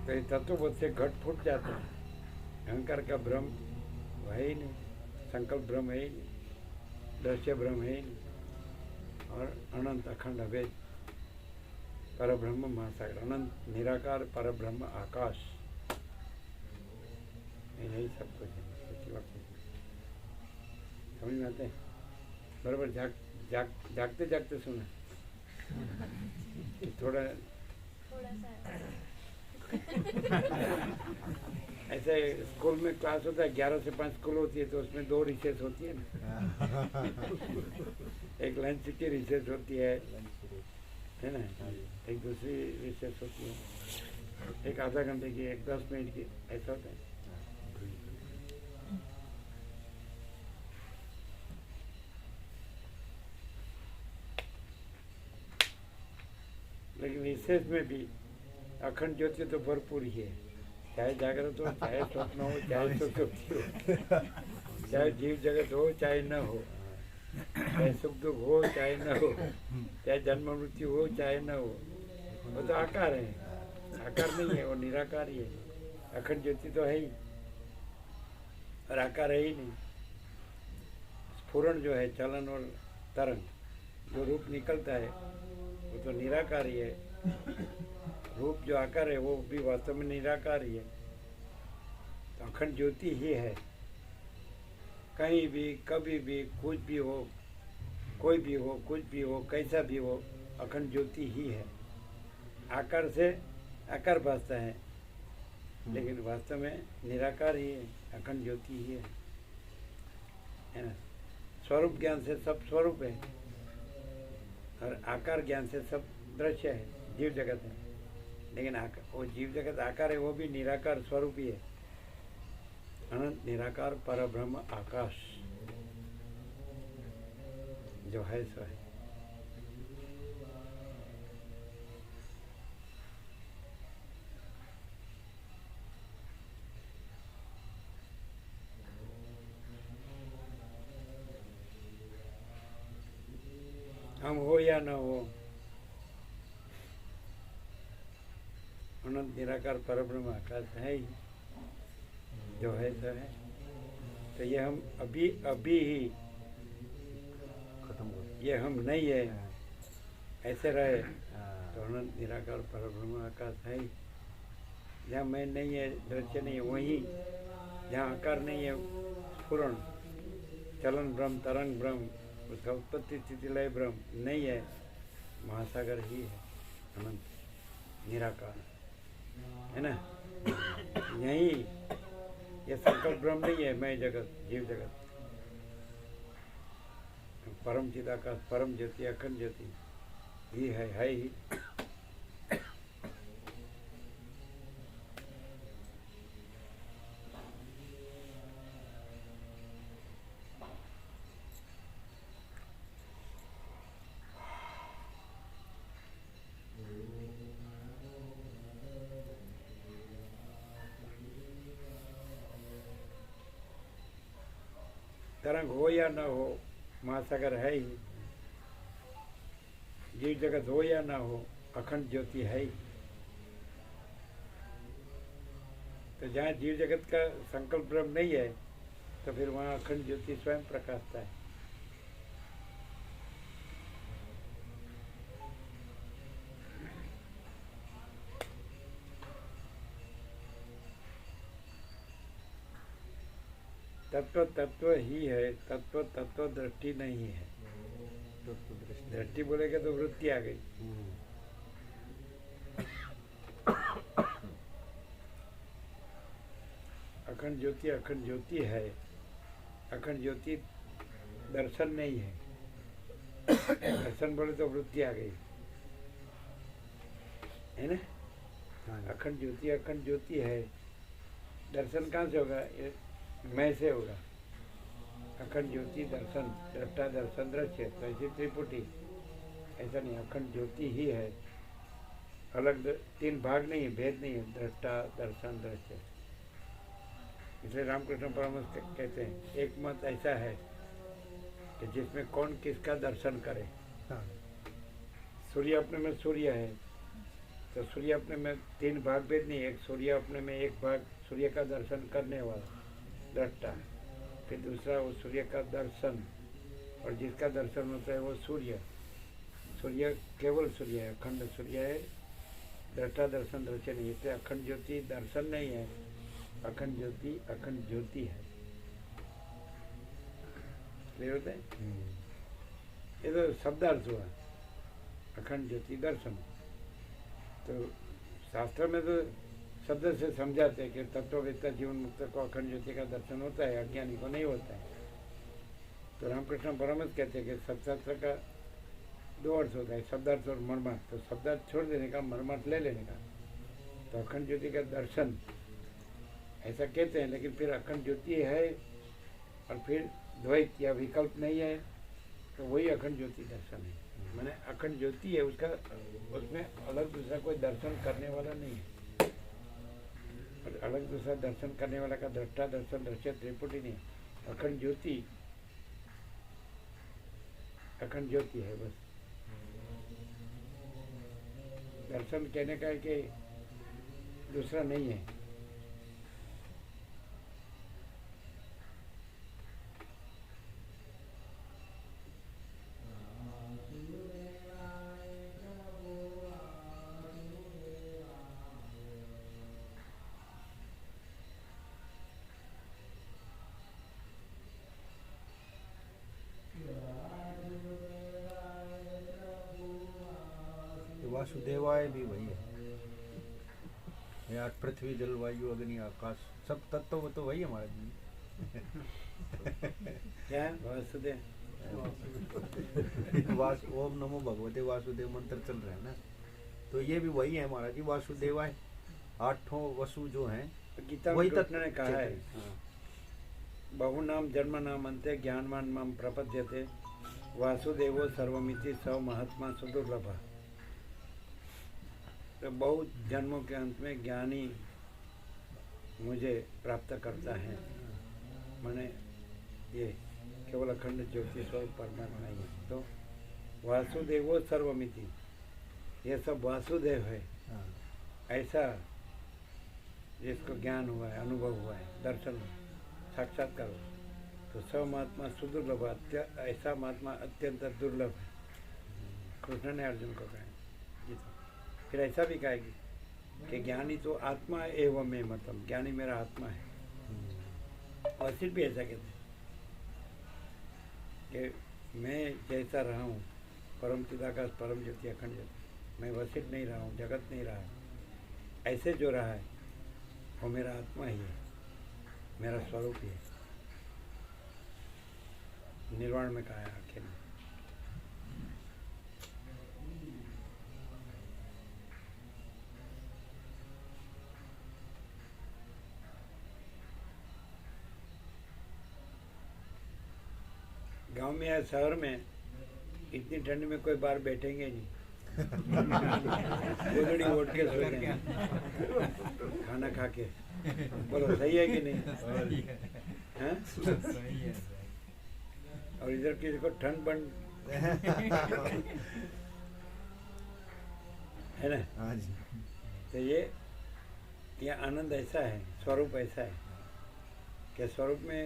तो ये तत्वबोध से घट फूट जाता है। अहंकार का ब्रह्म है ही नहीं, संकल्प ब्रह्म है ही नहीं, दृश्य ब्रह्म है ही नहीं, और अनंत अखंड अभेद पर ब्रह्म महासागर, अनंत निराकार पर ब्रह्म आकाश, यही सब कुछ है। समझ में आते हैं? बराबर जागते जागते सुना थोड़ा सा ऐसे स्कूल में क्लास होता है, 11 से 5 स्कूल होती है, तो उसमें 2 रिसेस होती है ना। एक लंच की रिसेस होती है ना, एक दूसरी रिसेस होती है, एक आधा घंटे की, एक 10 मिनट की, ऐसा होता है। लेकिन रिसेस में भी अखंड ज्योति तो भरपूर ही है, चाहे जागृत हो, चाहे स्वप्न हो, चाहे सुषुप्ति हो, चाहे जीव जगत हो, चाहे न हो, चाहे सुख दुख हो, चाहे न हो, चाहे जन्म मृत्यु हो, चाहे न हो, वो तो आकार है। आकार नहीं है, वो निराकार ही है। अखंड ज्योति तो है ही और आकार है ही नहीं। स्फुरण जो है, चलन और तरंग जो रूप निकलता है वो तो निराकार ही है। रूप जो आकार है वो भी वास्तव में निराकार ही है। तो अखंड ज्योति ही है। कहीं भी, कभी भी, कुछ भी हो, कोई भी हो, कुछ भी हो, कैसा भी हो, अखंड ज्योति ही है। आकार से आकार भासता है, लेकिन वास्तव में निराकार ही है, अखंड ज्योति ही है ना। स्वरूप ज्ञान से सब स्वरूप है और आकार ज्ञान से सब दृश्य है, जीव जगत है। लेकिन वो जीव जगत आकार है, वो भी निराकार स्वरूप ही है। अनंत निराकार पर ब्रह्म आकाश जो है सो है। हम हो या न हो, अनंत निराकार परब्रह्म आकाश है ही, जो है सो है। तो ये हम अभी ही खत्म हो, ये हम नहीं है ऐसे रहे तो अनंत निराकार परब्रह्म आकाश है ही। जहाँ मैं नहीं है, दृश्य नहीं है, वहीं जहाँ आकार नहीं है, स्फुरण चलन ब्रह्म, तरंग ब्रह्म, उसका उत्पत्ति स्थिति लय ब्रह्म नहीं है, महासागर ही है, अनंत निराकार है ना। यही ये संकल्प ब्रह्म नहीं है, मैं जगत, जीव जगत, परम चिदाकाश, परम ज्योति, अखंड ज्योति ही है ही। तरंग हो या न हो, महासागर है ही। जीव जगत हो या ना हो, अखंड ज्योति है ही। तो जहाँ जीव जगत का संकल्प ब्रह्म नहीं है, तो फिर वहाँ अखंड ज्योति स्वयं प्रकाशता है। तत्व तत्व ही है, तत्व तत्व दृष्टि नहीं है। दृष्टि बोलेगा तो वृत्ति आ गई। अखंड ज्योति है। अखंड ज्योति दर्शन नहीं है। दर्शन बोले तो वृत्ति आ गई। है ना। हाँ जी। अखंड ज्योति है। दर्शन कहाँ से होगा? ये मैं से होगा। अखंड ज्योति दर्शन, दृष्टा दर्शन दृश्य, तो ऐसी त्रिपुटी ऐसा नहीं, अखंड ज्योति ही है। अलग तीन भाग नहीं है, भेद नहीं है, दृष्टा दर्शन दृश्य। इसलिए रामकृष्ण परमहंस कहते हैं एक मत ऐसा है कि जिसमें कौन किसका दर्शन करे। हाँ। सूर्य अपने में सूर्य है, तो सूर्य अपने में तीन भाग भेद नहीं, एक सूर्य अपने में एक भाग सूर्य का दर्शन करने वाला दृष्टा, फिर दूसरा वो सूर्य का दर्शन, और जिसका दर्शन होता है वो सूर्य। सूर्य केवल सूर्य है, अखंड सूर्य है, दृष्टा दर्शन दृश्य नहीं। इसलिए अखंड ज्योति दर्शन नहीं है, अखंड ज्योति है। क्लियर होता है? ये तो शब्दार्थ हुआ, अखंड ज्योति दर्शन। तो शास्त्र में तो शब्द से समझाते हैं कि तत्ववेत्ता जीवन मुक्त को अखंड ज्योति का दर्शन होता है, अज्ञानी को नहीं होता है। तो रामकृष्ण परमहंस कहते हैं कि शब्दार्थ का दो अर्थ होता है, शब्दार्थ और मर्मार्थ। तो शब्दार्थ छोड़ देने का, मर्मार्थ ले लेने का। तो अखंड ज्योति का दर्शन ऐसा कहते हैं, लेकिन फिर अखंड ज्योति है और फिर द्वैत या विकल्प नहीं है, तो वही अखंड ज्योति दर्शन है। मैंने अखंड ज्योति है, उसका उसमें अलग दूसरा कोई दर्शन करने वाला नहीं है। और अलग दूसरा दर्शन करने वाला का दृष्टा दर्शन दृश्य त्रिपुटी नहीं है। अखंड ज्योति है बस। दर्शन कहने का है कि दूसरा नहीं है। वासुदेवाय भी वही है यार। पृथ्वी जलवायु अग्नि आकाश सब तत्व तो वही हमारे जी। क्या है वासुदेव? ओम नमो भगवते वासुदेव मंत्र चल रहा है ना, तो ये भी वही है महाराज जी, वासुदेवाय। आठों वसु जो हैं गीता में कृष्ण ने कहा है, बहुनाम जन्म नाम अंते ज्ञानवान माम प्रपद्यते वासुदेवो सर्वमिति स महात्मा सुदुर्लभ। तो बहुत जन्मों के अंत में ज्ञानी मुझे प्राप्त करता है। माने ये केवल अखंड ज्योति स्वरूप परमात्मा ही है। तो वासुदेवो सर्वमिति, ये सब वासुदेव है ऐसा जिसको ज्ञान हुआ है, अनुभव हुआ है, दर्शन साक्षात्कार हुआ, तो सब महात्मा सुदुर्लभ, ऐसा महात्मा अत्यंत दुर्लभ है। कृष्ण ने अर्जुन को कहा जी। तो फिर ऐसा भी कहेगी कि ज्ञानी तो आत्मा एवं में मतम, ज्ञानी मेरा आत्मा है। और सिर्फ भी ऐसा कहते हैं कि मैं जैसा रहा हूँ, परम चिदाकाश परम ज्योति अखंड ज्योति, मैं वसिष्ठ नहीं रहा हूँ, जगत नहीं रहा है, ऐसे जो रहा है वो मेरा आत्मा ही है, मेरा स्वरूप ही है। निर्वाण में कहा है आखिर में। गांव में या शहर में इतनी ठंड में कोई बाहर बैठेंगे नहीं, गोदड़ी ओढ़ के सो जाएंगे खाना खा के। बोलो सही है कि नहीं? हैं? और इधर किसी को ठंड बंद है ना। हाँ जी। तो ये आनंद ऐसा है, स्वरूप ऐसा है कि स्वरूप में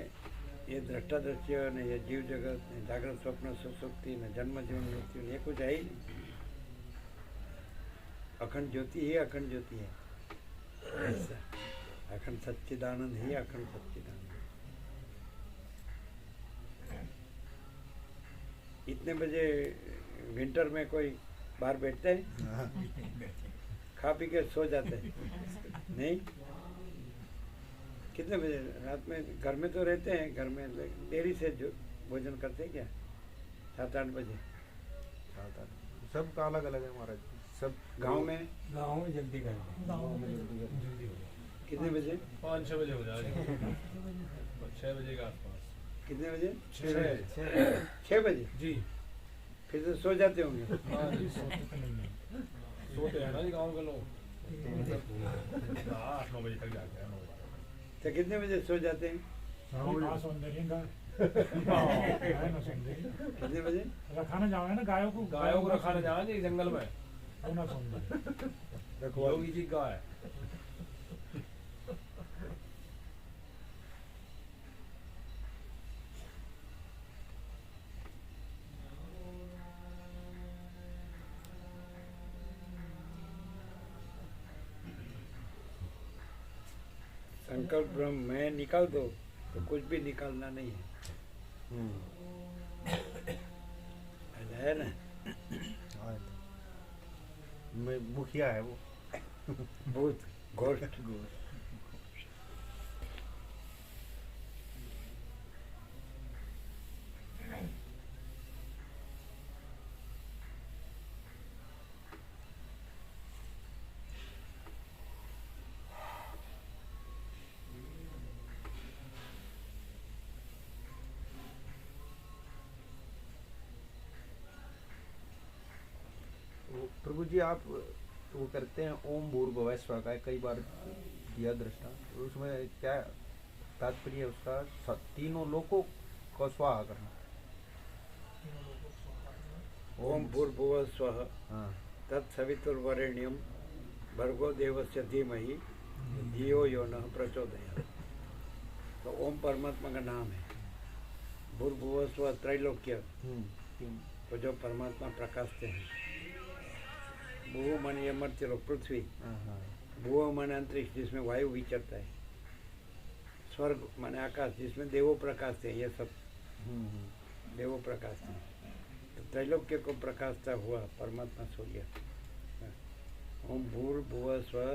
ये दृष्टा दृश्य न ये जीव जगत, न जागृत स्वप्न सुसुप्ति, न जन्म जीवन मृत्यु, ये कुछ है ही नहीं। अखंड ज्योति ही अखंड ज्योति है ऐसा। अखंड सच्चिदानंद ही अखंड सच्चिदानंद। इतने बजे विंटर में कोई बाहर बैठते हैं, खा पी के सो जाते हैं नहीं? कितने बजे रात में? घर में तो रहते हैं, घर में देरी से जो भोजन करते हैं क्या, 7-8 बजे। 7-8 सबका अलग अलग है महाराज। सब गांव में गाँव में जल्दी कर दें। जल्दी हो जाए। कितने बजे? 5-6 बजे हो जाएगा, 6 बजे के आसपास। कितने बजे? 6 बजे। जी फिर तो सो जाते होंगे। हाँ जी, सोते तो नहीं है। सोते हैं ना जी गाँव के लोग। 8-9 बजे तक जाते हैं, 9 बजे। तो कितने बजे सो जाते हैं? कितने बजे? रखाने जाओगे ना गायों को, गायों को रखाने जाना जी जंगल में, ना सौंदर्य। योगी जी गाय। संकल्प ब्रह्म में निकाल दो तो कुछ भी निकालना नहीं है। ऐसा है ना? मैं मुखिया है वो। भूत घोस्ट। प्रभु जी आप वो करते हैं ओम भूर्भुवः स्वः का कई बार दिया दृष्टा, तो उसमें क्या तात्पर्य है उसका? तीनों लोकों को स्वाहा करना। ओम भूर्भुवः स्वः हाँ तत्सवितुर्वरेण्यं भर्गो देवस्य धीमहि धियो यो नः प्रचोदयात्। तो ओम परमात्मा का नाम है। भूर्भुवः स्वः त्रैलोक्य तो जो परमात्मा प्रकाशते हैं। भूव मन यमर्त्य लोक पृथ्वी, भूव मन अंतरिक्ष जिसमें वायु विचरता है, स्वर्ग माने आकाश जिसमें देवो प्रकाशते हैं। ये सब देवो प्रकाशते हैं। तो त्रैलोक्य को प्रकाशता हुआ परमात्मा सूर्य। ओम भूर्भुवः स्वः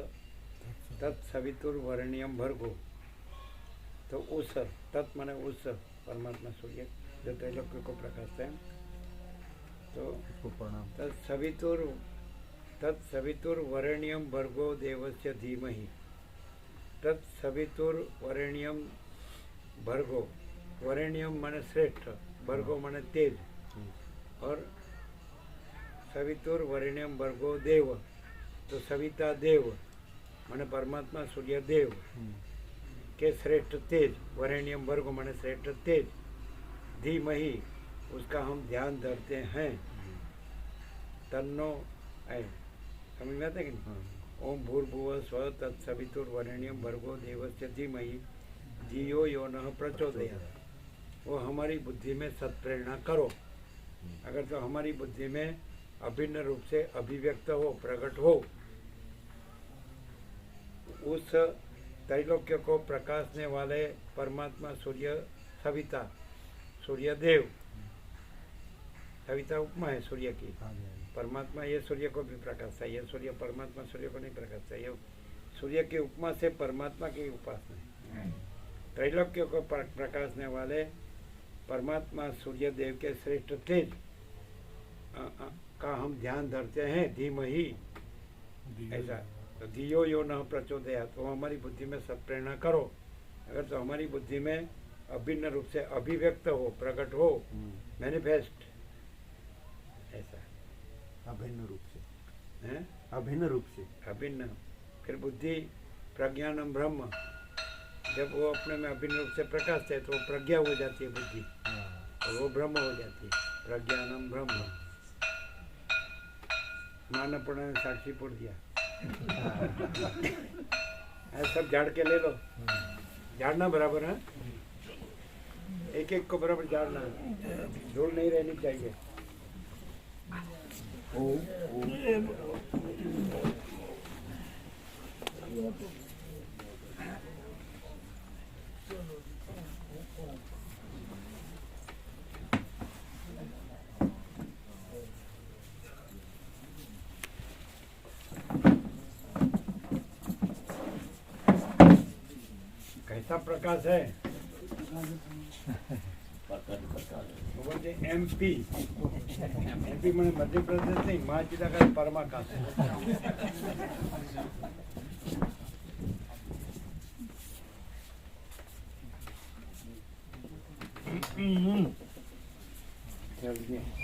तत्सवितुर्वरेण्यं भर्गो। तो उस तत् माने उस परमात्मा सूर्य जो त्रैलोक्य को प्रकाशता है। तो प्रणाम। तत्सवितुर्वरेण्यं भर्गो देवस्य धीमहि। तत्सवितुर्वरेण्यं भर्गो, वरेण्यम माने श्रेष्ठ, भर्गो माने तेज, और सवितुर्वरेण्यम भर्गो देव। तो सविता देव माने परमात्मा सूर्य देव के श्रेष्ठ तेज, वरेण्यम भर्गो माने श्रेष्ठ तेज, धीमहि उसका हम ध्यान धरते हैं। तन्नो है, समझ में आता है कि नहीं? ओम भूर्भुवः स्वः तत्सवितुर्वरेण्यं भर्गो देवस्य धीमहि धियो यो नः प्रचोदयात्। वो हमारी बुद्धि में सत्प्रेरणा करो। अगर तो हमारी बुद्धि में अभिन्न रूप से अभिव्यक्त हो, प्रकट हो, उस त्रैलोक्य को प्रकाशने वाले परमात्मा सूर्य सविता, सूर्य देव। सविता उपमा है सूर्य की। परमात्मा ये सूर्य को भी प्रकाशता है। ये सूर्य परमात्मा सूर्य को नहीं प्रकाशता। ये सूर्य की उपमा से परमात्मा की उपासना है। त्रैलोक्य को प्रकाशने वाले परमात्मा सूर्य देव के श्रेष्ठ तेज का हम ध्यान धरते हैं। धीमहि ऐसा। तो धियो यो नः प्रचोदयात्। तो हमारी बुद्धि में सत्प्रेरणा करो। अगर तो हमारी बुद्धि में अभिन्न रूप से अभिव्यक्त हो, प्रकट हो, मैनिफेस्ट, ऐसा अभिन्न रूप से है। अभिन्न रूप से अभिन्न। फिर बुद्धि प्रज्ञानम ब्रह्म, जब वो अपने में अभिन्न रूप से प्रकाशते है तो वो प्रज्ञा हो जाती है बुद्धि, और वो ब्रह्म हो जाती है। प्रज्ञानम ब्रह्म। मानपूर्ण ने साक्षी पुर दिया। सब झाड़ के ले लो। झाड़ना बराबर है, एक एक को बराबर झाड़ना, धूल नहीं रहनी चाहिए। कैसा प्रकाश है? वो बोलते MP मैंने मध्य प्रदेश नहीं माँ चिता का परमा का चलिए